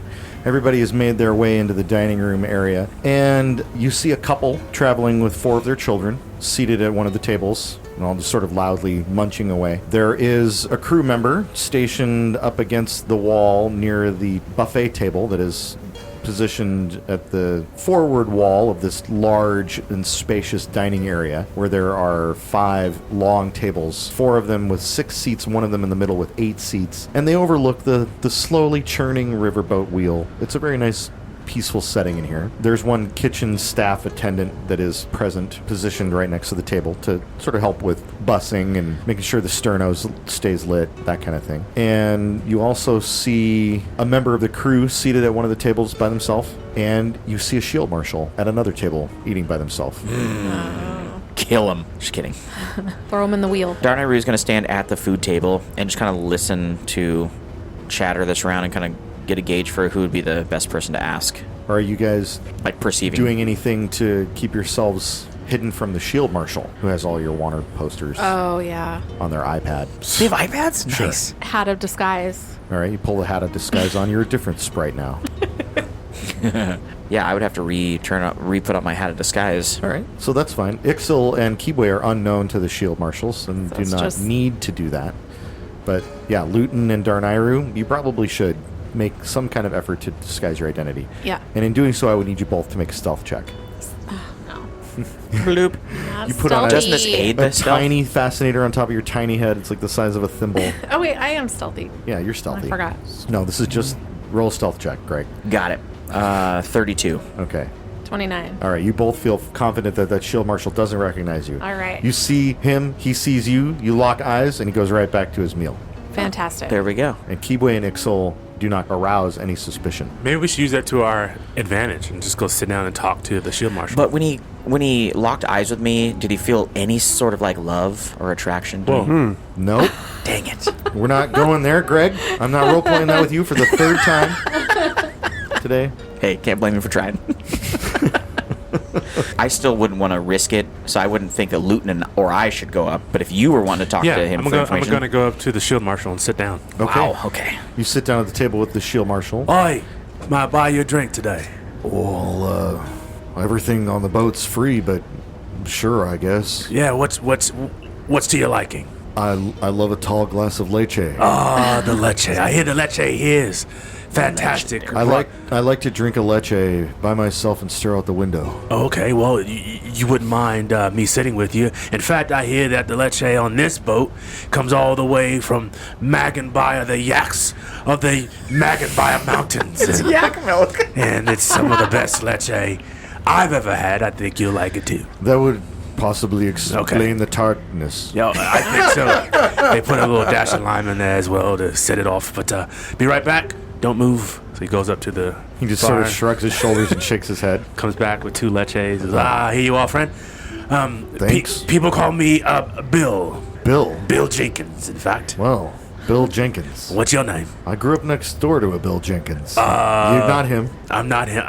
Everybody has made their way into the dining room area, and you see a couple traveling with 4 of their children seated at one of the tables, and all just sort of loudly munching away. There is a crew member stationed up against the wall near the buffet table that is positioned at the forward wall of this large and spacious dining area where there are 5 long tables, 4 of them with 6 seats, one of them in the middle with 8 seats, and they overlook the slowly churning riverboat wheel. It's a very nice peaceful setting in here. There's one kitchen staff attendant that is present, positioned right next to the table to sort of help with bussing and making sure the sterno stays lit, that kind of thing. And you also see a member of the crew seated at one of the tables by themselves, and you see a shield marshal at another table eating by themselves. Kill him. Just kidding. Throw him in the wheel. Darnayru is going to stand at the food table and just kind of listen to chatter that's around and kind of get a gauge for who would be the best person to ask. Are you guys Like perceiving. doing anything to keep yourselves hidden from the shield marshal, who has all your wanted posters Oh, yeah. on their iPad? They have iPads? Nice. Hat of disguise. All right, you pull the hat of disguise on. You're a different sprite now. Yeah, I would have to re-put on my hat of disguise. All right, so that's fine. Ixil and Kibwe are unknown to the shield marshals and So do it's not just- need to do that. But yeah, Luton and Darnayru, you probably should make some kind of effort to disguise your identity. Yeah. And in doing so, I would need you both to make a stealth check. No. Bloop. Not You put on a- Doesn't this stealthy. aid A the stealth? tiny fascinator on top of your tiny head. It's like the size of a thimble. Oh, wait, I am stealthy. Yeah, you're stealthy. I forgot. No, this is just roll a stealth check, Greg. Got it. 32. Okay. 29. All right, you both feel confident that that shield marshal doesn't recognize you. All right. You see him, he sees you, you lock eyes, and he goes right back to his meal. Fantastic. There we go. And Kibwe and Ixil do not arouse any suspicion. Maybe we should use that to our advantage and just go sit down and talk to the shield marshal. But when he locked eyes with me, did he feel any sort of like love or attraction to me? Nope. Dang it. We're not going there, Greg. I'm not role-playing that with you for the third time today. Hey, can't blame me for trying. I still wouldn't want to risk it, so I wouldn't think that Luton or I should go up. But if you were wanting to talk to him for information... I'm going to go up to the shield marshal and sit down. Okay. Wow, okay. You sit down at the table with the shield marshal. Oi, might I buy you a drink today? Well, everything on the boat's free, but sure, I guess. Yeah, what's to your liking? I love a tall glass of leche. Ah, the leche. I hear the leche here is fantastic. I like to drink a leche by myself and stare out the window. Okay, well, you wouldn't mind me sitting with you. In fact, I hear that the leche on this boat comes all the way from Maganbaya, the yaks of the Maganbaya Mountains. It's yak milk. And it's some of the best leche I've ever had. I think you'll like it too. That would possibly explain the tartness. Yo, I think so. They put a little dash of lime in there as well to set it off. But be right back. Don't move. So he goes up to the He just bar, sort of shrugs his shoulders and shakes his head. comes back with 2 leches. Says, here you are, friend. Thanks. People call me Bill. Bill. Bill Jenkins, in fact. Well, Bill Jenkins. What's your name? I grew up next door to a Bill Jenkins. You're not him. I'm not him.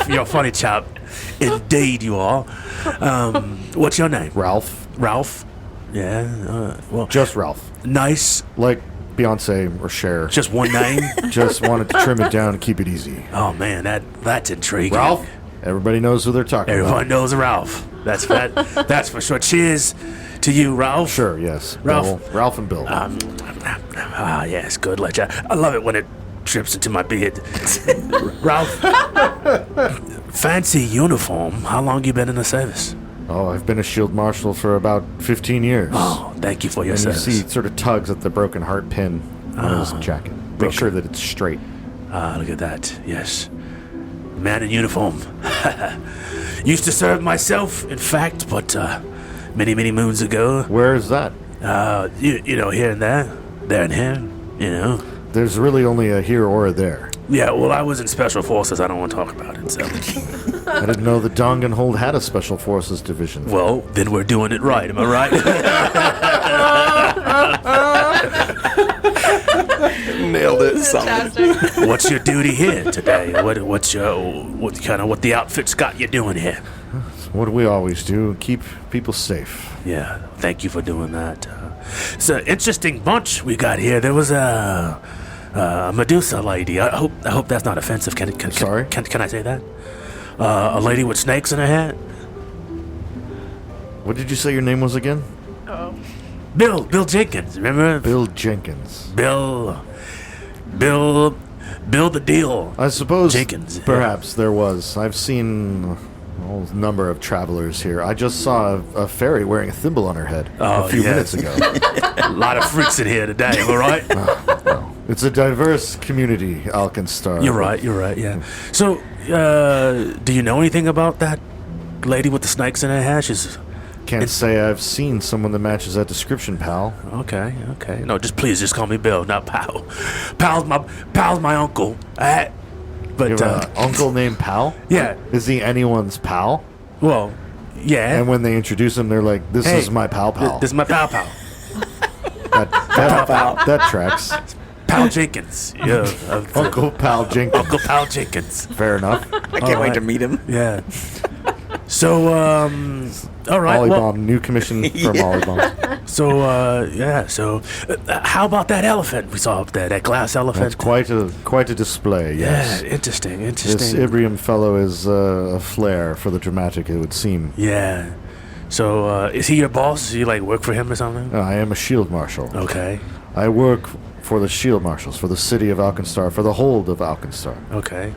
You're a funny chap. Indeed you are. What's your name? Ralph. Ralph? Yeah. Well, Just Ralph. nice. Like Beyonce or Cher. Just one name? Just wanted to trim it down and keep it easy. Oh, man, that's intriguing. Ralph? Everybody knows who they're talking Everyone about. knows Ralph. That's for sure. Cheers to you, Ralph. Sure, yes. Ralph. Bill, Ralph and Bill. Yes, good leche. I love it when it drips into my beard. Ralph, fancy uniform. How long you been in the service? Oh, I've been a shield marshal for about 15 years. Oh, thank you for your And you service. see it sort of tugs at the broken heart pin on his jacket. Make sure that it's straight. Look at that. Yes. Man in uniform. Used to serve myself, in fact, but many, many moons ago. Where is that? You know, here and there. There and here, you know. There's really only a here or a there. Yeah, well, I was in Special Forces. I don't want to talk about it, so. I didn't know the Donganhold had a special forces division. Well, then we're doing it right. Am I right? Nailed it. Solid. What's your duty here today? What the outfit's got you doing here? What do we always do? Keep people safe. Yeah, thank you for doing that. It's an interesting bunch we got here. There was a Medusa lady. I hope that's not offensive. Sorry? Can I say that? A lady with snakes in her hat. What did you say your name was again? Bill Jenkins. Remember? Bill Jenkins. Bill the Deal. I suppose Jenkins, perhaps there was. I've seen a number of travelers here. I just saw a fairy wearing a thimble on her head a few minutes ago. A lot of freaks in here today. All right. It's a diverse community, Alkenstar. You're right. Yeah. So, do you know anything about that lady with the snakes in her hair? Can't say I've seen someone that matches that description, pal. Okay. No, just call me Bill, not Pal. Pal's my uncle. But You have an uncle named Pal? yeah. Is he anyone's pal? Well, yeah. And when they introduce him, they're like, "This is my pal. This is my pal. That tracks. Pal Jenkins. Yeah. Uncle Pal Jenkins. Uncle Pal Jenkins. Fair enough. I can't wait to meet him. Yeah. So, all right. Ollie Well, Bomb, new commission from Ollie Bomb. so, how about that elephant we saw up there? That glass elephant. That's quite a display. Yes. Yeah, interesting. This Ibrium fellow is a flair for the dramatic, it would seem. Yeah. So, is he your boss? Do you work for him or something? I am a shield marshal. Okay. I work for the shield marshals, for the city of Alkenstar, for the hold of Alkenstar, Okay.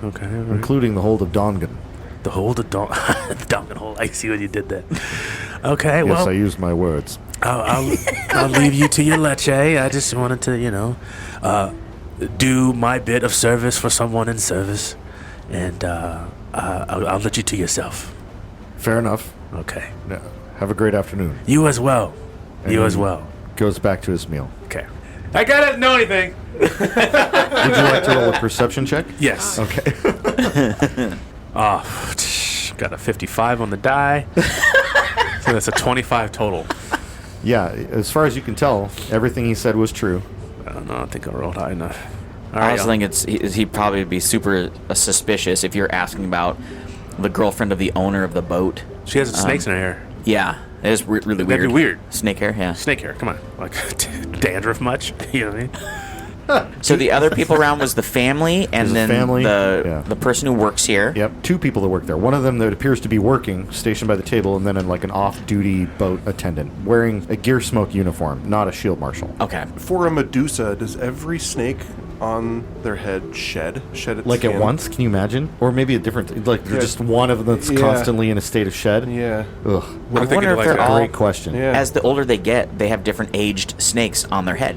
including the hold of Dongan. The hold of Duncan Hole. I see what you did there. Okay, Yes, well, I used my words. I'll leave you to your leche. I just wanted to, do my bit of service for someone in service, and I'll let you to yourself. Fair enough. Okay. Have a great afternoon. You as well. And You he as well. Goes back to his meal. Okay. That guy doesn't know anything. Would you like to roll a perception check? Yes. Okay. Oh, got a 55 on the die. So that's a 25 total. Yeah, as far as you can tell, everything he said was true. I don't know. I think I rolled high enough. All I right, was thinking he'd probably be super suspicious if you're asking about the girlfriend of the owner of the boat. she has snakes in her hair. Yeah, it is really weird. That'd be weird. Snake hair, yeah. Snake hair. Come on. Like dandruff much? You know what I mean? So the other people around was the family, and There's a then family, the person who works here. Yep, 2 people that work there. One of them that appears to be working, stationed by the table, and then like an off-duty boat attendant, wearing a gear smoke uniform, not a shield marshal. Okay. For a Medusa, does every snake on their head shed its Like skin? at once, can you imagine? Or maybe a different, like Yeah. just one of them that's Yeah. constantly in a state of shed? Yeah. Ugh. What if they wonder could if like they're a all- Great question. Yeah. As the older they get, they have different aged snakes on their head,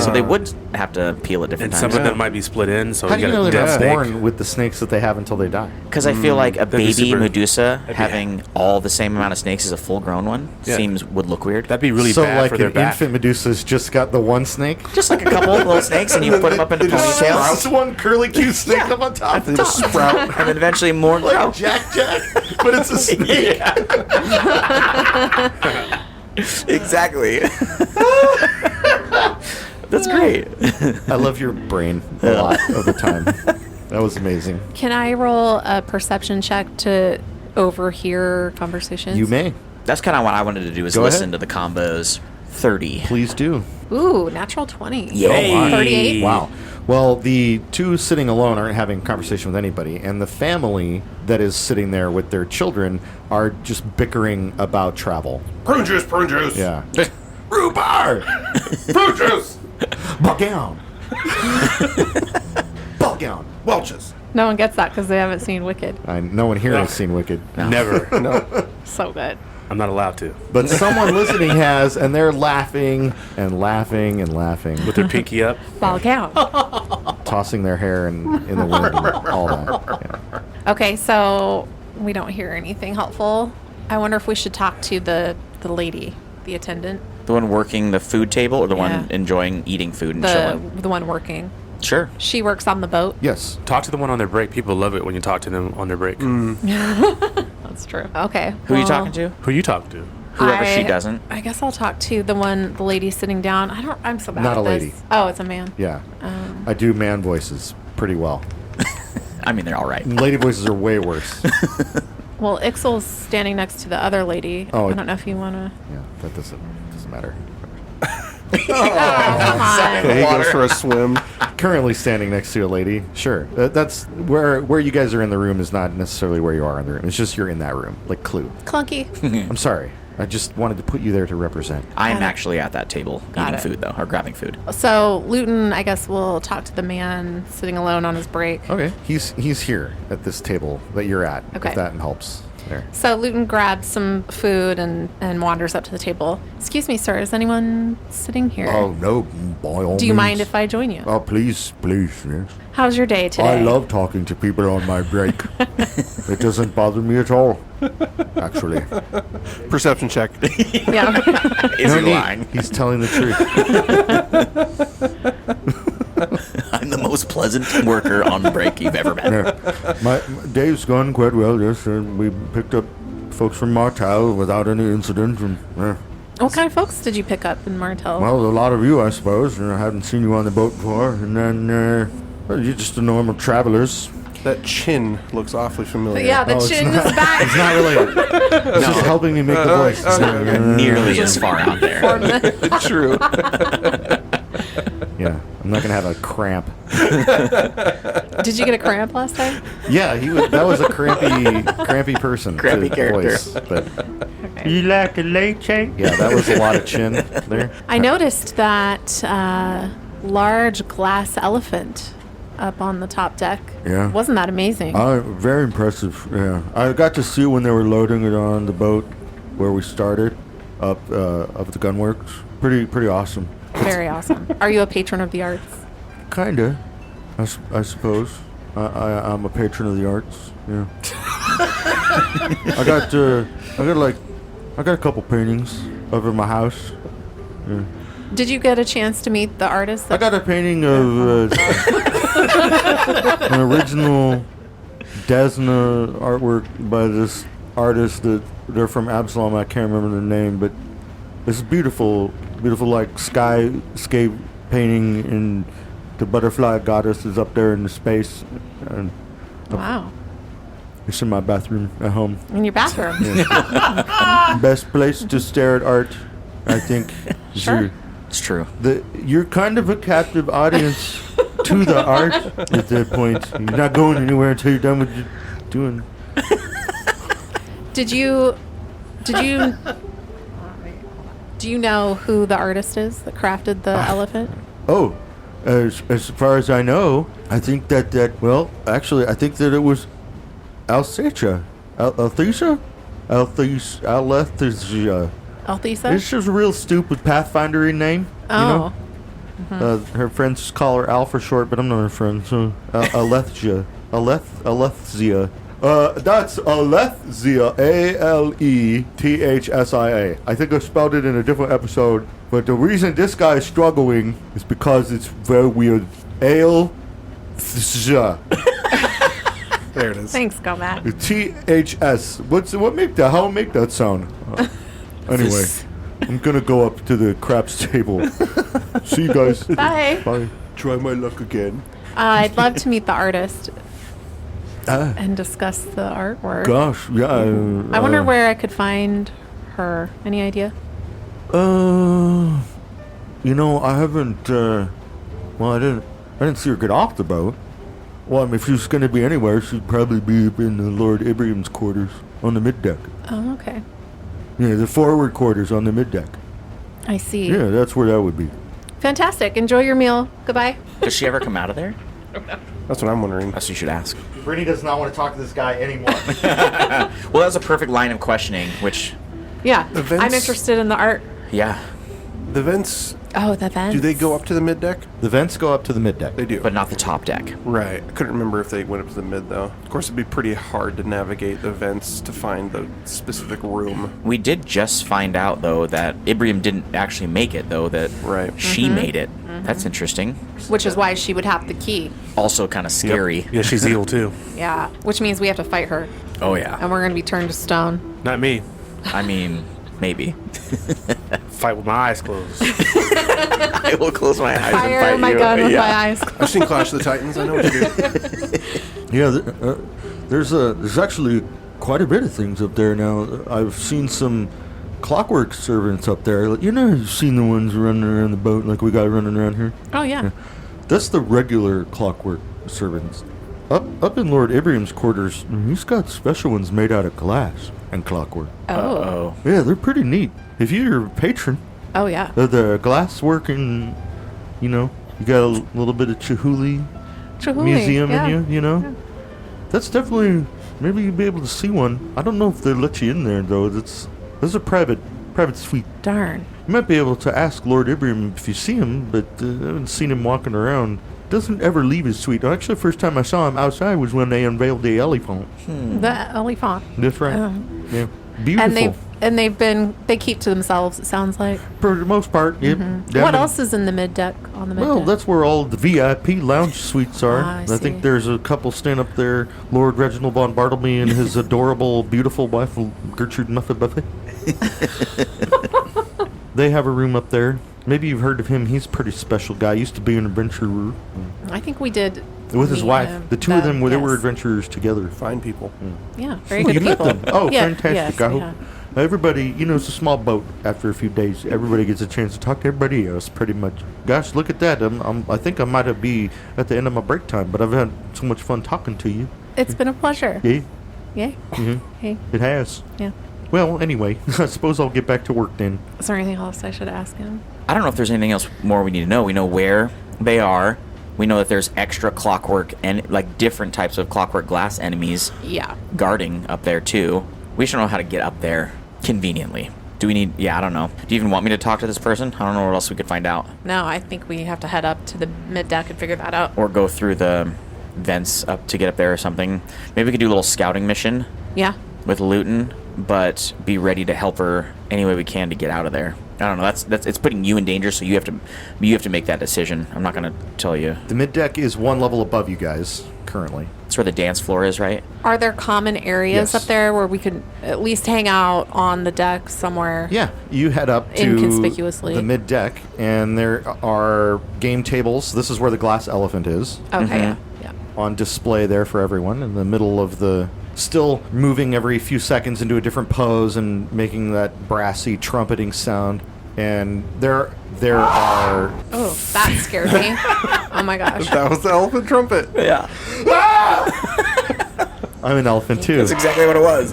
so they would have to peel at different And some times. of them might be split in, so How you do you got know a they're dead not snake. born with the snakes that they have until they die? Because I feel like a be baby super- Medusa be- having all the same amount of snakes as a full-grown one Yeah. would look weird. That'd be really so bad like for their an back. infant Medusa's just got the one snake? Just like a couple of little snakes, and you put them up into Just ponytails, one curly cute snake up on top. They just sprout. and then eventually more. Like Jack, but it's a snake. Exactly. That's great. I love your brain a lot of the time. That was amazing. Can I roll a perception check to overhear conversations? You may. That's kind of what I wanted to do is Go listen ahead. to the combos. 30. Please do. Ooh, natural 20. Yay. 38. Wow. Well, the 2 sitting alone aren't having a conversation with anybody, and the family that is sitting there with their children are just bickering about travel. Prune juice, prune juice. Yeah. Rhubarb. Prune juice. Ball gown. Welch's. No one gets that because they haven't seen Wicked. No one here has seen Wicked. Never. So good. I'm not allowed to. But someone listening has, and they're laughing and laughing and laughing, With their pinky up. Ball gown. tossing their hair in the wind and all that. Yeah. Okay, so we don't hear anything helpful. I wonder if we should talk to the lady, the attendant, The one working the food table, or the Yeah. one enjoying eating food and chilling? the one working. Sure. She works on the boat. Yes. Talk to the one on their break. People love it when you talk to them on their break. That's true. Okay. Who are you talking to? Who you talking to? Whoever she doesn't. I guess I'll talk to the lady sitting down. I'm so bad Not at a this. lady. Oh, it's a man. Yeah. I do man voices pretty well. I mean, they're all right. Lady voices are way worse. Well, Ixel's standing next to the other lady. Oh, I don't know if you want to. Yeah, that doesn't matter. Come on. Okay, he goes for a swim. Currently standing next to a lady. Sure. That's where you guys are in the room is not necessarily where you are in the room. It's just you're in that room, like Clue. Clunky. I'm sorry. I just wanted to put you there to represent. I am Got it. actually at that table Got eating it. food, though, or grabbing food. So Luton, I guess, will talk to the man sitting alone on his break. Okay. He's here at this table that you're at. Okay. If that helps. There. So Luton grabs some food and wanders up to the table. Excuse me, sir. Is anyone sitting here? Oh no, by all Do you mind means. if I join you? Oh please, yes. How's your day today? I love talking to people on my break. It doesn't bother me at all. Actually. Perception check. Yeah. Is he No need. lying? He's telling the truth. I'm the most pleasant worker on break you've ever met. Yeah. My day's gone quite well. Yes, we picked up folks from Martel without any incident. And, What kind of folks did you pick up in Martel? well, a lot of you, I suppose. I hadn't seen you on the boat before. And then, well, you're just the normal travelers. That chin looks awfully familiar. yeah, the Oh, it's chin not- is back. It's not related. It's just helping me make the voice. It's not- Nearly as far out there. True. Yeah, I'm not gonna have a cramp. Did you get a cramp last time? Yeah, that was a crampy person. Crampy character. Voice, but Okay. You like a leche? yeah, that was a lot of chin there. I noticed that large glass elephant up on the top deck. Yeah. Wasn't that amazing? Very impressive. Yeah, I got to see when they were loading it on the boat where we started up at the gunworks. Pretty awesome. Very awesome. Are you a patron of the arts? Kinda, I suppose. I'm a patron of the arts. Yeah. I got a couple paintings up in my house. Yeah. Did you get a chance to meet the artist? I got a painting of an original Desna artwork by this artist that they're from Absalom. I can't remember their name, but it's beautiful, like skyscape painting, and the butterfly goddess is up there in the space. And Wow. it's in my bathroom at home. In your bathroom. Best place to stare at art, I think. is Sure. your- It's true. You're kind of a captive audience to the art at that point. You're not going anywhere until you're done with your doing. Did you do you know who the artist is that crafted the elephant? Oh, as far as I know, I think that I think that it was Althesia. Althesia? Althesia. Althesa? It's just a real stupid Pathfindery name. Oh. You know? Her friends call her Al for short, but I'm not her friend, so Alethsia. Alethsia. That's Alethsia. Alethsia. I think I spelled it in a different episode, but the reason this guy is struggling is because it's very weird. Alethsia. There it is. Thanks, go Matt. THS. What make that sound? Anyway, I'm gonna go up to the craps table. See you guys. Bye. Bye. Try my luck again. I'd love to meet the artist Ah, and discuss the artwork. gosh, yeah. I wonder where I could find her. Any idea? I haven't. Well, I didn't see her get off the boat. Well, I mean, if she was gonna be anywhere, she'd probably be up in the Lord Ibrahim's quarters on the mid deck. Oh, okay. Yeah, the forward quarters on the mid deck. I see. Yeah, that's where that would be. Fantastic. Enjoy your meal. Goodbye. Does she ever come out of there? That's what I'm wondering. That's what you should ask. Brittany does not want to talk to this guy anymore. Well, that was a perfect line of questioning, which, Yeah. Events- I'm interested in the art. yeah, The vents, Oh, the vents. do they go up to the mid deck? The vents go up to the mid deck. They do. but not the top deck. Right. I couldn't remember if they went up to the mid, though. Of course, it'd be pretty hard to navigate the vents to find the specific room. We did just find out, though, that Ibrahim didn't actually make it, though, that Right. she made it. That's interesting. Which is why she would have the key. Also kind of scary. Yeah, she's evil too. Yeah. Which means we have to fight her. Oh, yeah. And we're going to be turned to stone. Not me. I mean, maybe. Fight with my eyes closed. I will close my eyes Fire and fight my you. gun with Yeah. my eyes. I've seen Clash of the Titans. I know what to do. Yeah, there's actually quite a bit of things up there now. I've seen some clockwork servants up there. You've seen the ones running around the boat like we got running around here. Oh, yeah. That's the regular clockwork servants. Up in Lord Ibrahim's quarters, he's got special ones made out of glass and clockwork. Oh. Oh. Yeah, they're pretty neat. If you're a patron Oh, yeah. of the glass work and, you got a little bit of Chihuly Chihuly, museum yeah. in you, Yeah. That's definitely, maybe you'd be able to see one. I don't know if they'll let you in there, though. This is a private suite. Darn. You might be able to ask Lord Ibrahim if you see him, but I haven't seen him walking around. Doesn't ever leave his suite. Actually, the first time I saw him outside was when they unveiled the elephant. The elephant. That's right. Oh. Yeah. Beautiful. And they keep to themselves, it sounds like. For the most part, yep. Down What in- else is in the mid deck on the mid Well, deck? that's where all the VIP lounge suites are. Ah, I I see. think there's a couple stand up there. Lord Reginald von Bartleby and his adorable, beautiful wife, Gertrude Muffet Buffet. They have a room up there. Maybe you've heard of him. He's a pretty special guy. Used to be an adventurer I think we did. with his meet wife. him. The two of them, they were yes. adventurers together. Fine people. Yeah, very Oh, good you met people. them. Oh, Yeah, fantastic. yes, I we hope have. everybody, it's a small boat. After a few days, everybody gets a chance to talk to everybody else, pretty much. Gosh, look at that. I think I might have be at the end of my break time, but I've had so much fun talking to you. It's been a pleasure. Yeah, Yay. Hey, it has. yeah. Well, anyway, I suppose I'll get back to work then. Is there anything else I should ask him? I don't know if there's anything else more we need to know. We know where they are. We know that there's extra clockwork and like different types of clockwork glass enemies Yeah. guarding up there too. We should know how to get up there conveniently. Do we need? Yeah, I don't know. Do you even want me to talk to this person? I don't know what else we could find out. No, I think we have to head up to the mid deck and figure that out. Or go through the vents up to get up there or something. Maybe we could do a little scouting mission Yeah. with Luton, but be ready to help her any way we can to get out of there. I don't know. That's it's putting you in danger, so you have to make that decision. I'm not going to tell you. The mid deck is one level above you guys currently. That's where the dance floor is, right? Are there common areas Yes. up there where we could at least hang out on the deck somewhere? Yeah, you head up to Inconspicuously. the mid deck, and there are game tables. This is where the glass elephant is, Okay, yeah. on display there for everyone in the middle of the. Still moving every few seconds into a different pose and making that brassy trumpeting sound. And there are. Oh, that scared me. Oh my gosh. That was the elephant trumpet. Yeah. I'm an elephant too. That's exactly what it was.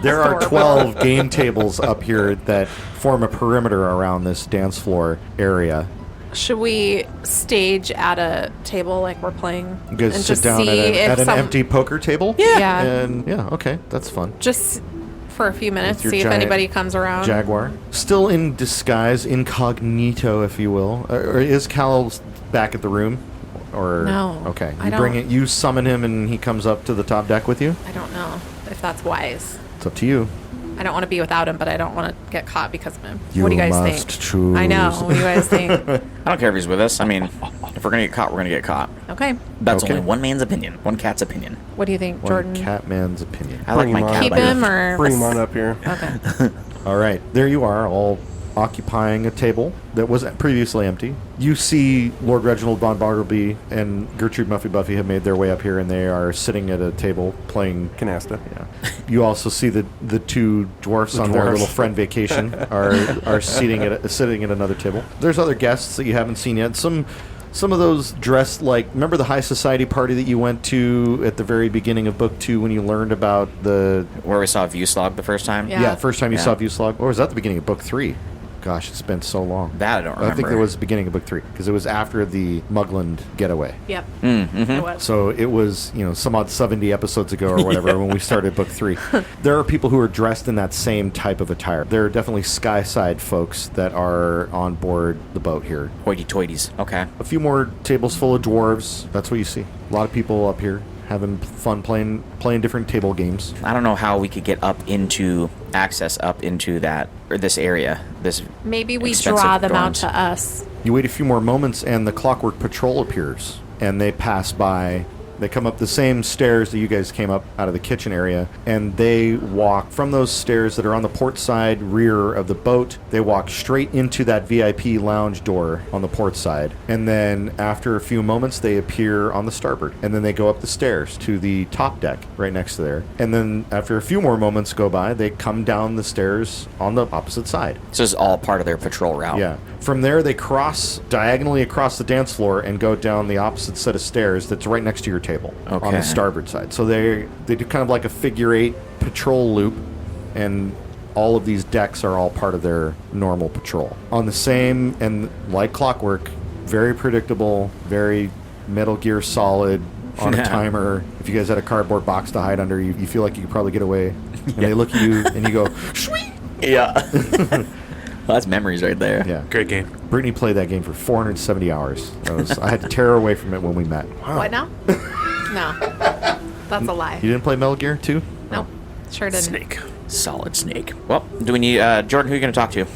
There are adorable. 12 game tables up here that form a perimeter around this dance floor area. Should we stage at a table like we're playing? You guys and sit just down see if at an some- empty poker table? Yeah. And yeah, okay, that's fun. Just for a few minutes, With your see if giant anybody comes around. Jaguar. Still in disguise, incognito, if you will. Or is Cal back at the room? Or No, Okay. I You bring don't- it. You summon him, and he comes up to the top deck with you. I don't know if that's wise. It's up to you. I don't want to be without him, but I don't want to get caught because of him. You What do you guys must think? choose. I know. What do you guys think? I don't care if he's with us. I mean, if we're gonna get caught, we're gonna get caught. Okay. That's Okay. only one man's opinion, one cat's opinion. What do you think, One Jordan? Catman's opinion. I like Bring my him on. cat. Keep better. him or Bring him on up here. Okay. All right, there you are, all occupying a table that was previously empty. You see Lord Reginald Von Bartleby and Gertrude Muffy Buffy have made their way up here, and they are sitting at a table playing. Canasta. Yeah. You also see the two dwarfs on their dwarfs. little friend vacation are sitting at another table. There's other guests that you haven't seen yet. Some of those dressed like, remember the high society party that you went to at the very beginning of book 2 when you learned about the Where we saw Vuslog the first time. Yeah. first time you Yeah. saw Vuslog, or was that the beginning of book 3? Gosh, it's been so long. That I don't remember. I think it was the beginning of book 3 because it was after the Mugland getaway. Yep. Mm-hmm. It was. So it was, some odd 70 episodes ago or whatever when we started book 3. There are people who are dressed in that same type of attire. There are definitely Skyside folks that are on board the boat here. Hoity-toities. Okay. A few more tables full of dwarves. That's what you see. A lot of people up here having fun playing different table games. I don't know how we could get access up into that or this area. This Maybe we expensive draw them out dorms. to us. You wait a few more moments, and the Clockwork Patrol appears, and they pass by. They come up the same stairs that you guys came up out of the kitchen area, and they walk from those stairs that are on the port side rear of the boat. They walk straight into that VIP lounge door on the port side, and then after a few moments, they appear on the starboard, and then they go up the stairs to the top deck right next to there, and then after a few more moments go by, they come down the stairs on the opposite side. So this is all part of their patrol route. Yeah. From there, they cross diagonally across the dance floor and go down the opposite set of stairs that's right next to your table on Okay. the starboard side. So they do kind of like a figure 8 patrol loop, and all of these decks are all part of their normal patrol. On the same, and like clockwork, very predictable, very Metal Gear Solid on a timer. If you guys had a cardboard box to hide under, you feel like you could probably get away. And they look at you and you go, "Sweet!" Yeah. Well, that's memories right there. Yeah. Great game. Brittany played that game for 470 hours. I had to tear her away from it when we met. What now? No. That's a lie. You didn't play Metal Gear 2? Nope. Sure didn't. Snake. Solid Snake. Well, do we need Jordan? Who are you going to talk to,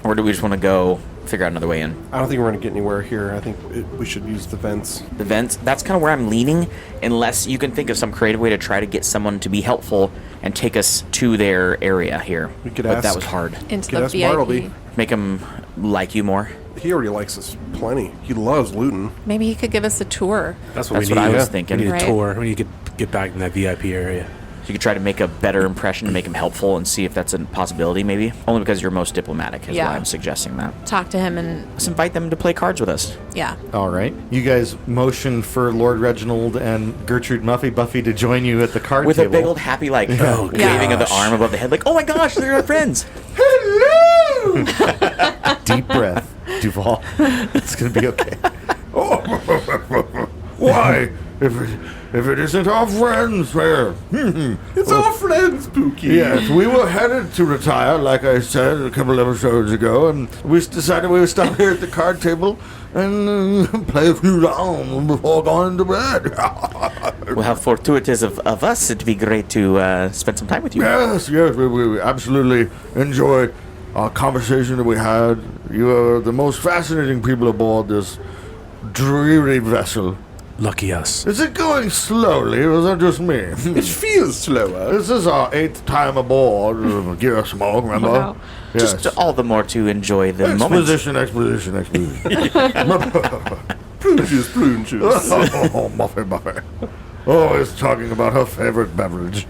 or do we just want to go figure out another way in? I don't think we're going to get anywhere here. I think we should use the vents. The vents. That's kind of where I'm leaning, unless you can think of some creative way to try to get someone to be helpful and take us to their area here. We could but that ask- was hard. Into Get the us VIP. Bartleby. Make them like you more. He already likes us plenty. He loves looting. Maybe he could give us a tour. That's what That's we what need. I was yeah. thinking. We need Right. a tour. We need to get back in that VIP area. You could try to make a better impression, make him helpful, and see if that's a possibility. Maybe only because you're most diplomatic is Yeah. why I'm suggesting that. Talk to him and Let's invite them to play cards with us. yeah. All right. You guys motion for Lord Reginald and Gertrude Muffy Buffy to join you at the card With table. a big old happy waving of the gosh. arm above the head, like, oh my gosh, they're our friends. Hello! Deep breath, Duval. It's going to be okay. Why? If it isn't our friends there. It's our friend, Spooky. Yes, we were headed to retire, like I said a couple episodes ago, and we decided we would stop here at the card table and play a few rounds before going to bed. Well, how fortuitous of us. It'd be great to spend some time with you. Yes, we absolutely enjoyed our conversation that we had. You are the most fascinating people aboard this dreary vessel. Lucky us. Is it going slowly, or is that just me? It feels slower. This is our 8th time aboard. Gear Smoke, remember? Wow. Yes. Just all the more to enjoy the moment. Exposition. Prune juice. Oh, Muffy. Always talking about her favorite beverage.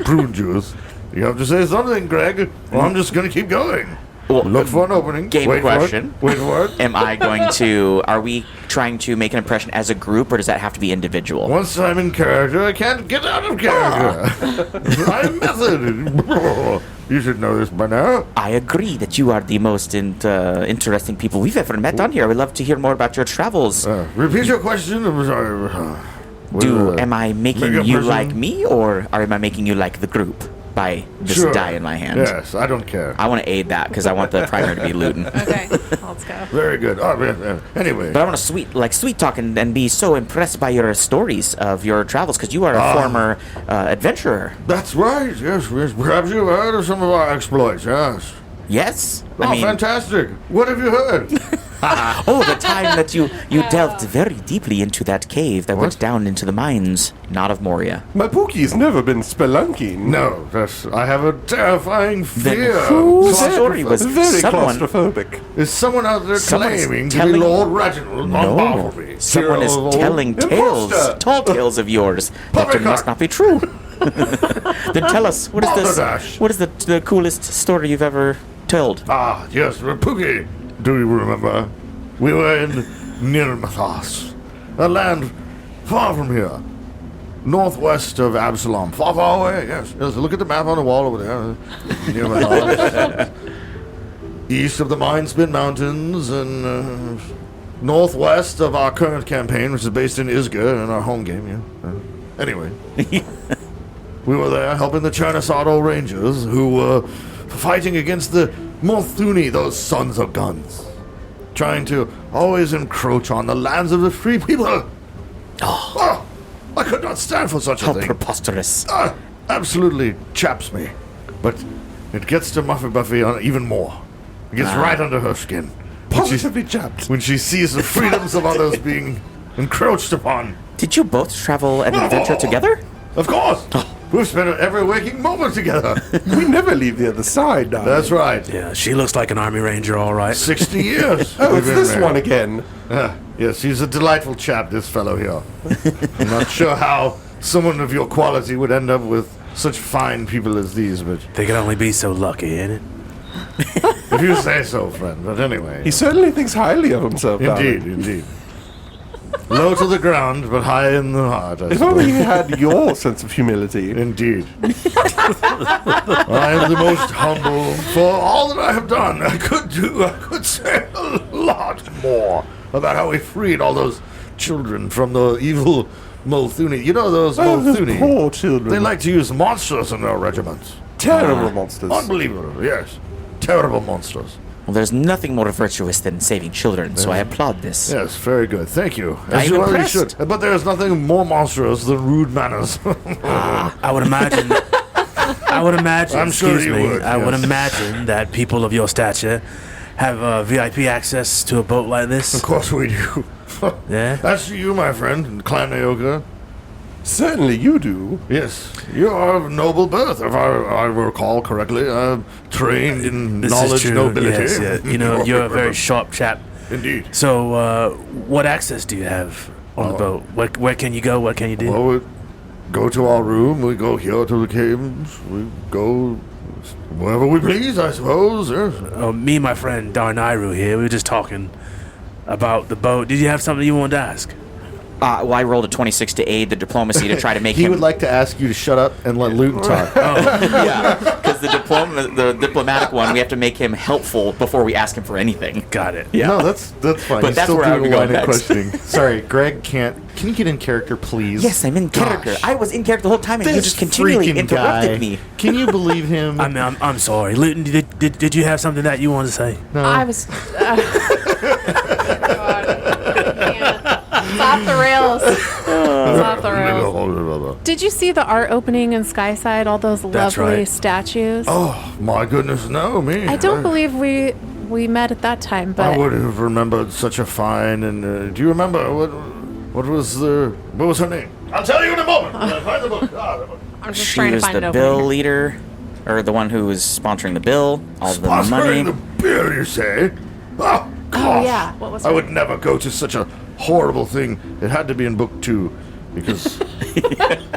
Prune juice. You have to say something, Greg, or I'm just going to keep going. Well, Look for an opening. Game Wait question. For it. Wait for it. Am I going to... Are we trying to make an impression as a group, or does that have to be individual? Once I'm in character, I can't get out of character. I'm method. You should know this by now. I agree that you are the most interesting people we've ever met on here. I would love to hear more about your travels. Repeat your question. I'm sorry. Am I making make a you person- like me, or am I making you like the group by this Sure. die in my hand? Yes, I don't care. I want to aid that because I want the primary to be Luton. Okay, let's go. Very good. Anyway. But I want to sweet talk and be so impressed by your stories of your travels because you are a former adventurer. That's right. Yes. Perhaps you've heard of some of our exploits. Yes. Yes? Fantastic. What have you heard? The time that you delved very deeply into that cave that went down into the mines, not of Moria. My Pookie's never been spelunking. No, I have a terrifying fear. Whose story was Very someone... claustrophobic. Is someone out there Someone is claiming to be telling- Lord Reginald on No, Bartleby? someone is Hero of telling Imposter. tall tales of yours that Poppycock. must not be true. Then tell us, what is this? Balderdash. What is the coolest story you've ever told? Ah, yes, Pookie. Do you remember? We were in Nirmathos, a land far from here, northwest of Absalom. Far away, yes. Look at the map on the wall over there. Nirmathos. East of the Mindspin Mountains and northwest of our current campaign, which is based in Isga, in our home game, yeah. Anyway. We were there helping the Chernasado Rangers, who were fighting against the Morthuni, those sons of guns. Trying to always encroach on the lands of the free people. Oh, I could not stand for such a How thing. preposterous. Absolutely chaps me. But it gets to Muffy Buffy on even more. It gets right under her skin. Positively jabbed. When she sees the freedoms of others being encroached upon. Did you both travel and adventure together? Of course. We've spent every waking moment together. We never leave the other side, darling. That's right. Yeah, she looks like an army ranger, all right. 60 years. Oh, we've it's been this there. one again. Yes, he's a delightful chap, this fellow here. I'm not sure how someone of your quality would end up with such fine people as these, but They could only be so lucky, ain't it? if you say so, friend. But anyway. He certainly thinks highly of himself, darling. Indeed. Low to the ground, but high in the heart, I If only he suppose. had your sense of humility. Indeed. I am the most humble for all that I have done. I could say a lot more about how we freed all those children from the evil Molthuni. You know those Oh, those Molthuni? poor children. They like to use monsters in their regiments. Terrible monsters. Unbelievable, yes. Terrible monsters. Well, there's nothing more virtuous than saving children, so I applaud this. Yes, very good. Thank you. I am you already impressed. should. But there's nothing more monstrous than rude manners. I would imagine. I'm sure excuse you me. would, I would yes. imagine that people of your stature have VIP access to a boat like Of this. course we do. Yeah. That's you, my friend, Clan Naoka. Certainly you do. Yes, you are of noble birth, if I recall correctly. Trained in This knowledge, is true. nobility. Yes, yeah. You know, you're a very sharp chap. Indeed. So, what access do you have on the boat? Where can you go? What can you do? Well, we go to our room, we go here to the caves, we go wherever we please, I suppose. Yes. Me and my friend Darnayru here, we were just talking about the boat. Did you have something you wanted to ask? Well, I rolled a 26 to aid the diplomacy to try to make He him... would like to ask you to shut up and let Luton talk. Yeah, because the diplomatic one, we have to make him helpful before we ask him for anything. Got it. Yeah. No, that's fine. But He's that's still where I doing would a go line of next. questioning. Sorry, Greg can't. Can you get in character, please? Yes, I'm in character. Gosh. I was in character the whole time, and you This just continually freaking interrupted guy. me. Can you believe him? I'm sorry. Luton, did you have something that you wanted to say? No. I was. God. It's off the rails. It's off the rails. Did you see the art opening in Skyside? All those That's lovely right. statues. Oh, my goodness, no, me. I don't believe we met at that time, I but would have remembered such a fine, and do you remember what was her name? I'll tell you in a moment. When I find the book. I'm just She trying to was find the it bill over here. leader, or the one who was sponsoring the bill, all the money. Sponsoring the bill, you say? Oh, gosh. yeah. What was I her would name? never go to such a horrible thing. It had to be in book 2, because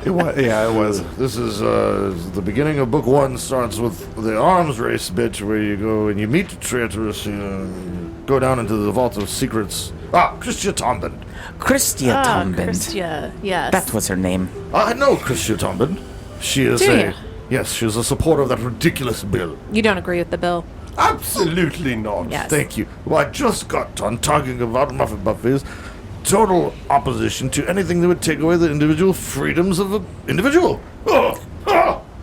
It was. this is the beginning of book 1 starts with the arms race bit where you go and you meet the traitorous, go down into the vault of secrets. Christia Tombin. Christia Tombin. Christia, yes. That was her name. I know Christia Tombin. She is Do a... you? Yes, she's a supporter of that ridiculous bill. You don't agree with the bill? Absolutely not. Yes. Thank you. Well, I just got done talking about Muffin Buffy's total opposition to anything that would take away the individual freedoms of an individual.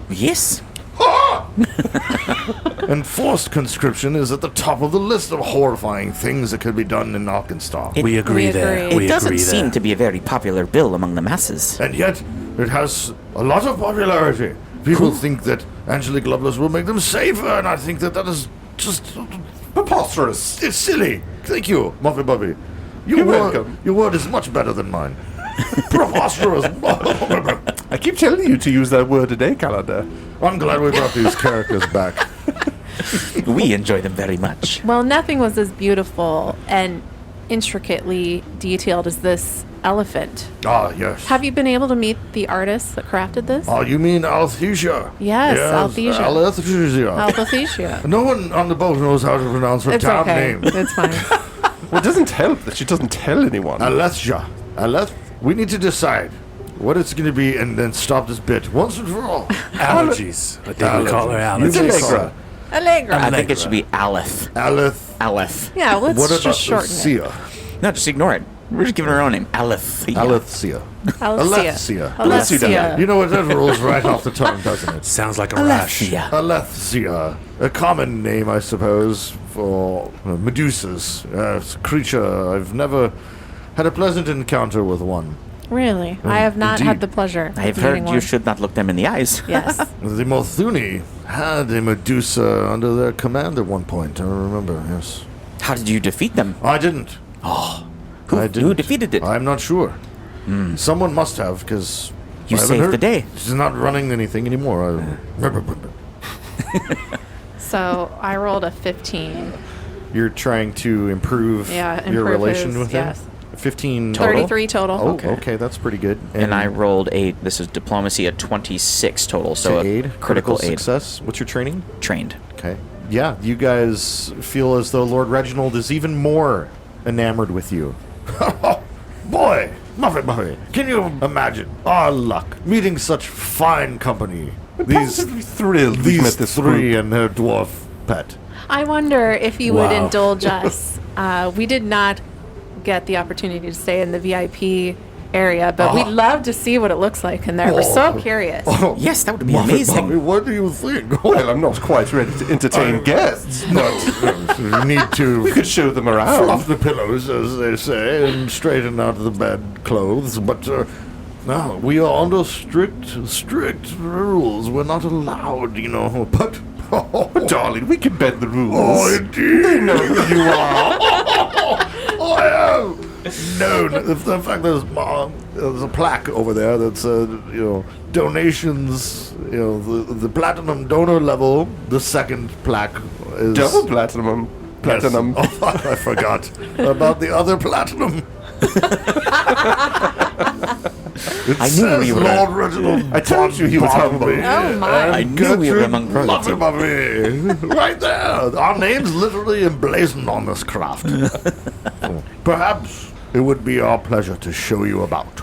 Yes. And forced conscription is at the top of the list of horrifying things that could be done in Arkansas. We agree We there. agree. We It doesn't agree seem there. to be a very popular bill among the masses. And yet, it has a lot of popularity. People think that Angelique Lovelace will make them safer, and I think that is just... Preposterous. It's silly. Thank you, Muffin Buffy. You're welcome. Your word is much better than mine. Preposterous. I keep telling you to use that word today, Calendar. I'm glad we brought these characters back. We enjoy them very much. Well, nothing was as beautiful and intricately detailed as this elephant. Ah, yes. Have you been able to meet the artist that crafted this? Oh, you mean Althesia? Yes, Althesia. Althesia. Althesia. No one on the boat knows how to pronounce her It's damn okay. name. It's fine. Well, it doesn't help that she doesn't tell anyone. Alethia. We need to decide what it's going to be and then stop this bit once and for all. Allergies. I think we call her You allergies. may Allegra. call it Allegra. I think it should be Aleph. Aleth. Aleph. Yeah, let's What about just shorten it. Sia? No, just ignore it. We're just giving her own name. Aleph. Alethia. Alessia. Alethia. Alessia. You know what? That rolls right off the tongue, doesn't it? Sounds like a rash. Alethia. Alethia. A common name, I suppose, for Medusas. It's a creature. I've never had a pleasant encounter with one. Really? I have not indeed. had the pleasure. I've of heard meeting you one. should not look them in the eyes. Yes. The Morthuni had a Medusa under their command at one point. I remember, yes. How did you defeat them? I didn't. Who defeated it? I'm not sure. Someone must have, because You saved the day. She's not running anything anymore. So I rolled a 15. You're trying to improve Yeah, your improve relation his- with him? yes. 15 total? 33 total. Oh, okay, that's pretty good. And I rolled this is diplomacy, a 26 total. So to a aid, critical aid. success. What's your training? Trained. Okay. Yeah, you guys feel as though Lord Reginald is even more enamored with you. Boy, Muffin, can you imagine our luck meeting such fine company? Positively thrilled we met These this three group. and their dwarf pet. I wonder if you would Wow. indulge us. We did not get the opportunity to stay in the VIP area, but we'd love to see what it looks like in there. We're so curious. Yes, that would be Muffin, amazing. what do you think? Well, I'm not quite ready to entertain guests, but You need to we could show them fluff around. the pillows, as they say, and straighten out the bed clothes. But no, we are under strict rules. We're not allowed, you know. But Darling, we can bend the rules. oh, indeed, They know who you are. oh, yeah. No, in fact, there's a plaque over there that said, donations. The platinum donor level. The second plaque is Double platinum. Yes. Platinum. Oh, I forgot about the other platinum. I knew we were. Lord Reginald. I told you he was humble. Oh, my. I knew we were among royalty. Right there. Our name's literally emblazoned on this craft. Perhaps it would be our pleasure to show you about.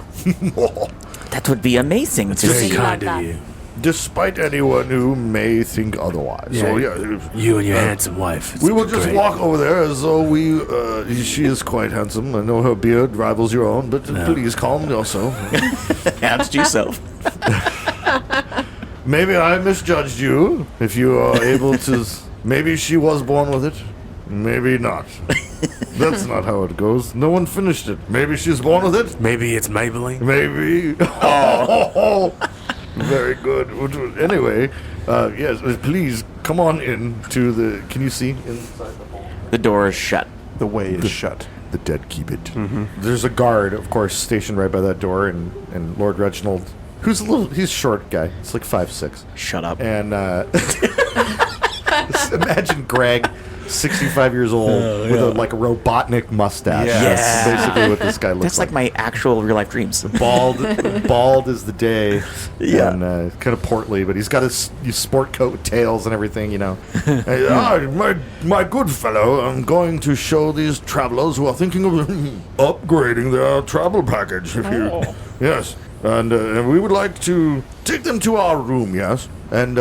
That would be amazing to Very see. you kind like of that. you. Despite anyone who may think otherwise. Yeah, So, You and your handsome wife. It's we will just great. walk over there as though she is quite handsome. I know her beard rivals your own, but please calm yourself. Announced yourself. Maybe I misjudged you. If you are able to, maybe she was born with it, maybe not. That's not how it goes. No one finished it. Maybe she's born with it. Maybe it's Maybelline. Maybe. Oh. Very good. Anyway, yes, please come on in to the... Can you see inside the hall? The door is shut. The way is shut. The dead keep it. There's a guard, of course, stationed right by that door, and Lord Reginald, who's he's a short guy. It's like 5'6". Shut up. And imagine Greg, 65 years old, with a Robotnik mustache. Yes. That's basically what this guy looks That's like my actual real life dreams. Bald as the day, and kind of portly, but he's got his sport coat with tails and everything, My good fellow, I'm going to show these travelers who are thinking of upgrading their travel package. Yes, and we would like to take them to our room, yes? And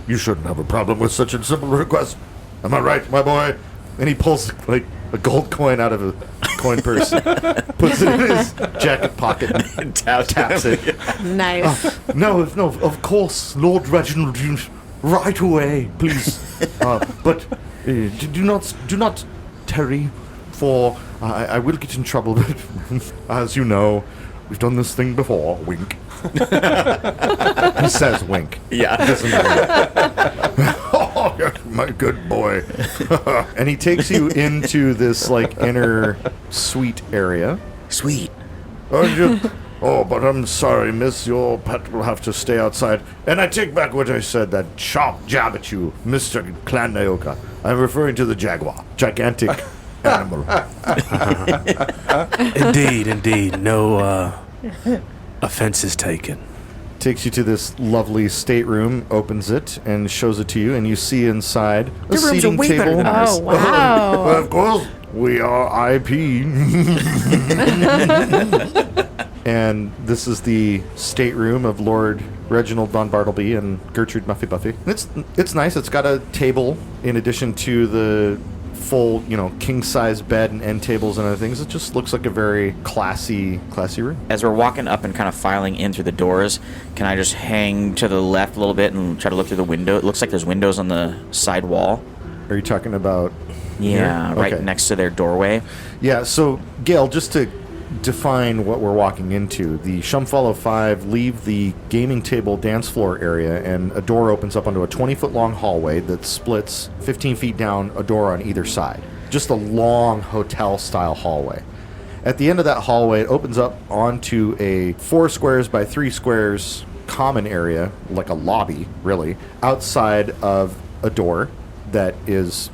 you shouldn't have a problem with such a simple request. Am I right, my boy? and he pulls a gold coin out of a coin purse, puts it in his jacket pocket, and taps it. Nice. No, of course, Lord Reginald, right away, please. But do not tarry, for I will get in trouble. But as you know, we've done this thing before. Wink. He says wink. Yeah. Oh, my good boy. And he takes you into this inner suite area. Sweet. Oh, but I'm sorry, miss. Your pet will have to stay outside. And I take back what I said, that sharp jab at you, Mr. Clan Naoka. I'm referring to the jaguar. Gigantic animal. Indeed. No offenses taken. Takes you to this lovely stateroom, opens it, and shows it to you, and you see inside a Your rooms are seating way better table. than ours. Oh, wow. Well, of course, we are IP. And this is the stateroom of Lord Reginald Von Bartleby and Gertrude Muffy Buffy. It's nice. It's got a table in addition to the full, king-size bed and end tables and other things. It just looks like a very classy room. As we're walking up and kind of filing in through the doors, can I just hang to the left a little bit and try to look through the window? It looks like there's windows on the side wall. Are you talking about Yeah, here? right Okay. next to their doorway. Yeah, so, Gail, just to define what we're walking into, the Shumfallow Five leave the gaming table dance floor area, and a door opens up onto a 20-foot long hallway that splits 15 feet down, a door on either side. Just a long hotel-style hallway. At the end of that hallway, it opens up onto a 4 squares by 3 squares common area, like a lobby, really, outside of a door that is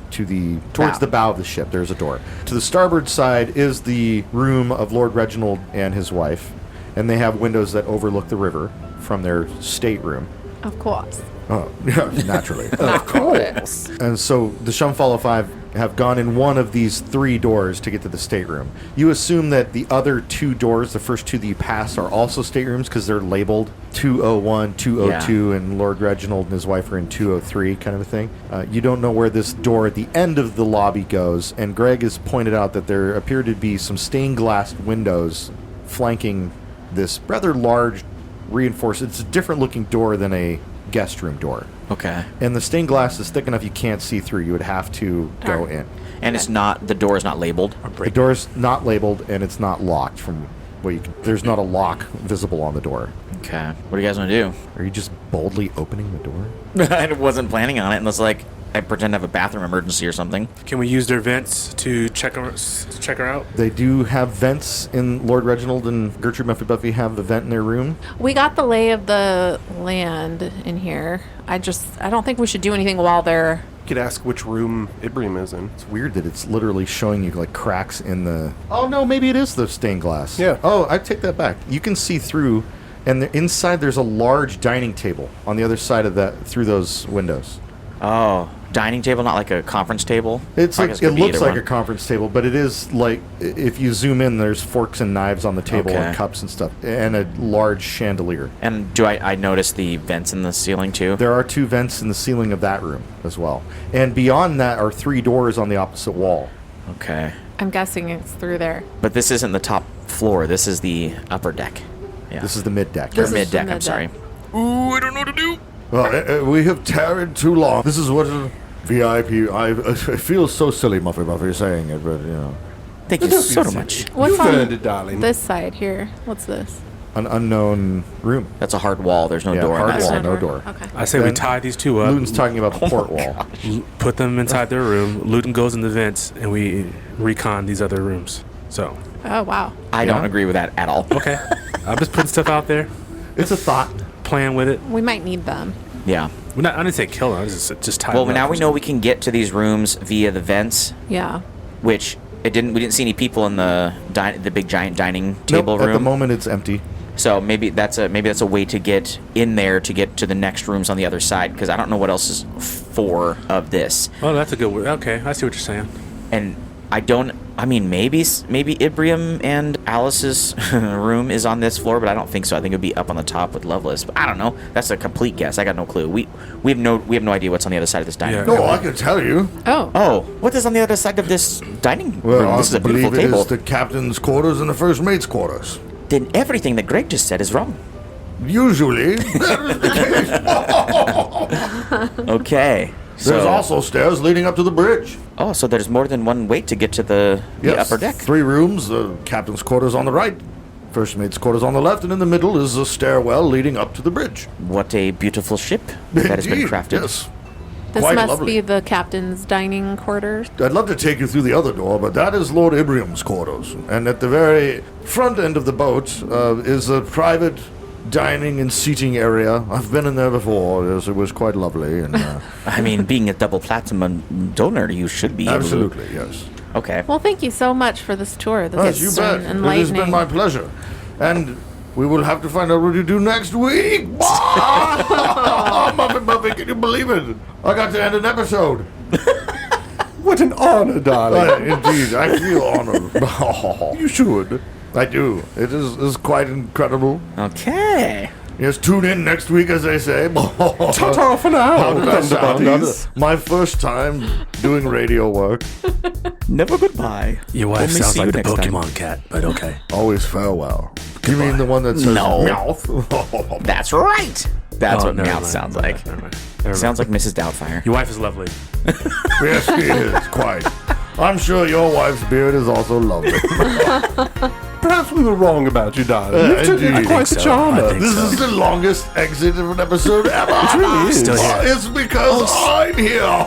towards the bow of the ship. There's a door. To the starboard side is the room of Lord Reginald and his wife, and they have windows that overlook the river from their stateroom. Of course. Oh, yeah, naturally. Of course. And so the Shumfallow Five have gone in one of these 3 doors to get to the stateroom. You assume that the other 2 doors, the first 2 that you pass, are also staterooms because they're labeled 201, 202, and Lord Reginald and his wife are in 203, kind of a thing. You don't know where this door at the end of the lobby goes, and Greg has pointed out that there appear to be some stained glass windows flanking this rather large reinforced... It's a different looking door than a guest room door. Okay. And the stained glass is thick enough you can't see through. You would have to go in. And the door is not labeled. The door's not labeled and it's not locked from what you can. There's not a lock visible on the door. Okay. What do you guys want to do? Are you just boldly opening the door? I wasn't planning on it unless, I pretend to have a bathroom emergency or something. Can we use their vents to check her out? They do have vents in Lord Reginald and Gertrude Muffy Buffy have a vent in their room. We got the lay of the land in here. I don't think we should do anything while they're... You could ask which room Ibrahim is in. It's weird that it's literally showing you cracks in the... Oh no, maybe it is the stained glass. Yeah. Oh, I take that back. You can see through, and inside there's a large dining table on the other side of that, through those windows. Oh, dining table, not like a conference table? It looks either like one. a conference table, but it is if you zoom in, there's forks and knives on the table Okay. and cups and stuff, and a large chandelier. And do I notice the vents in the ceiling too? There are 2 vents in the ceiling of that room as well, and beyond that are 3 doors on the opposite wall. Okay. I'm guessing it's through there. But this isn't the top floor. This is the upper deck. Yeah. This is the mid deck. Or This is mid the deck, I'm mid-deck. sorry. Well, we have tarried too long. This is what VIP. I feel so silly, Muffy, saying it, but, you know. Thank you so much. What's You've on earned it, darling. this side here? What's this? An unknown room. That's a hard wall. There's no door. hard on that wall, side. no door. Okay. I say we Then tie these two up, Luton's talking about the port wall. put them inside their room. Luton goes in the vents, and we recon these other rooms. So, Oh, wow. I don't agree with that at all. okay. I'm just putting stuff out there, It's a thought. playing with it. We might need them. Yeah. I didn't say kill them. I just tie Well, them now up. we know we can get to these rooms via the vents, Yeah. which we didn't see any people in the big giant dining table Nope, room. at the moment, it's empty. So maybe that's a way to get in there to get to the next rooms on the other side, because I don't know what else is for of this. Oh, that's a good word. Okay, I see what you're saying. And maybe Ibrium and Alice's room is on this floor, but I don't think so. I think it would be up on the top with Lovelace. But I don't know. That's a complete guess. I got no clue. We have no idea what's on the other side of this dining Yeah. room. No, I can tell you. Oh. Oh, what is on the other side of this dining Well, room? This is I a beautiful believe it table. is the captain's quarters and the first mate's quarters. Then everything that Greg just said is wrong. Usually, that is the case. Okay. There's also stairs leading up to the bridge. so there's more than one way to get to the Yes, upper deck. 3 rooms, the captain's quarters on the right, first mate's quarters on the left, and in the middle is a stairwell leading up to the bridge. What a beautiful ship that has been Indeed, crafted. Yes. This Quite must lovely. be the captain's dining quarters. I'd love to take you through the other door, but that is Lord Ibrium's quarters. And at the very front end of the boat is a private dining and seating area. I've been in there before. Yes, it was quite lovely. And I mean, being a double platinum donor, you should be absolutely, yes. able to. Okay. Well, thank you so much for this tour. This Yes, is you so bet. It has enlightening. been my pleasure. And we will have to find out what you do next week. Muffin, can you believe it? I got to end an episode. What an honor, darling. Indeed, I feel honored. You should. I do. It is quite incredible. Okay. Yes, tune in next week, as they say. Ta-ta for now, How did I sound? Thunderbundies. My first time doing radio work. Never goodbye. Your wife Let me sounds see like you the next time. Pokemon cat, but okay. Always farewell. You mean the one that says No. mouth? That's right. That's Oh, what never mouth mind, sounds never like. mind, never mind, never mind. Sounds like Mrs. Doubtfire. Your wife is lovely. Yes, he is, quite. I'm sure your wife's beard is also lovely. Perhaps we were wrong about you, darling. You've turned indeed. into quite the I charmer. think This so. is the longest exit of an episode ever. It really is. Still here. It's because I'm here.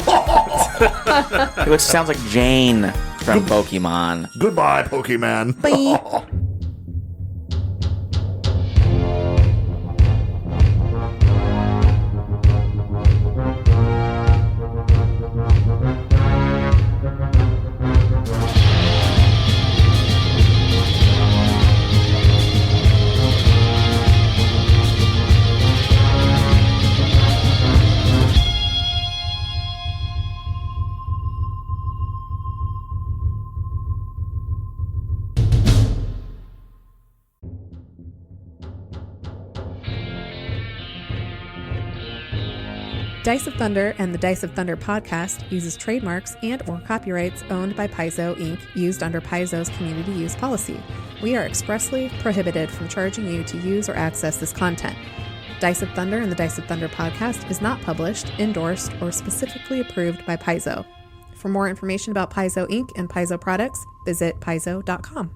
It sounds like Jane from Pokemon. Goodbye, Pokemon. Dice of Thunder and the Dice of Thunder podcast uses trademarks and or copyrights owned by Paizo Inc. used under Paizo's community use policy. We are expressly prohibited from charging you to use or access this content. Dice of Thunder and the Dice of Thunder podcast is not published, endorsed, or specifically approved by Paizo. For more information about Paizo Inc. and Paizo products, visit paizo.com.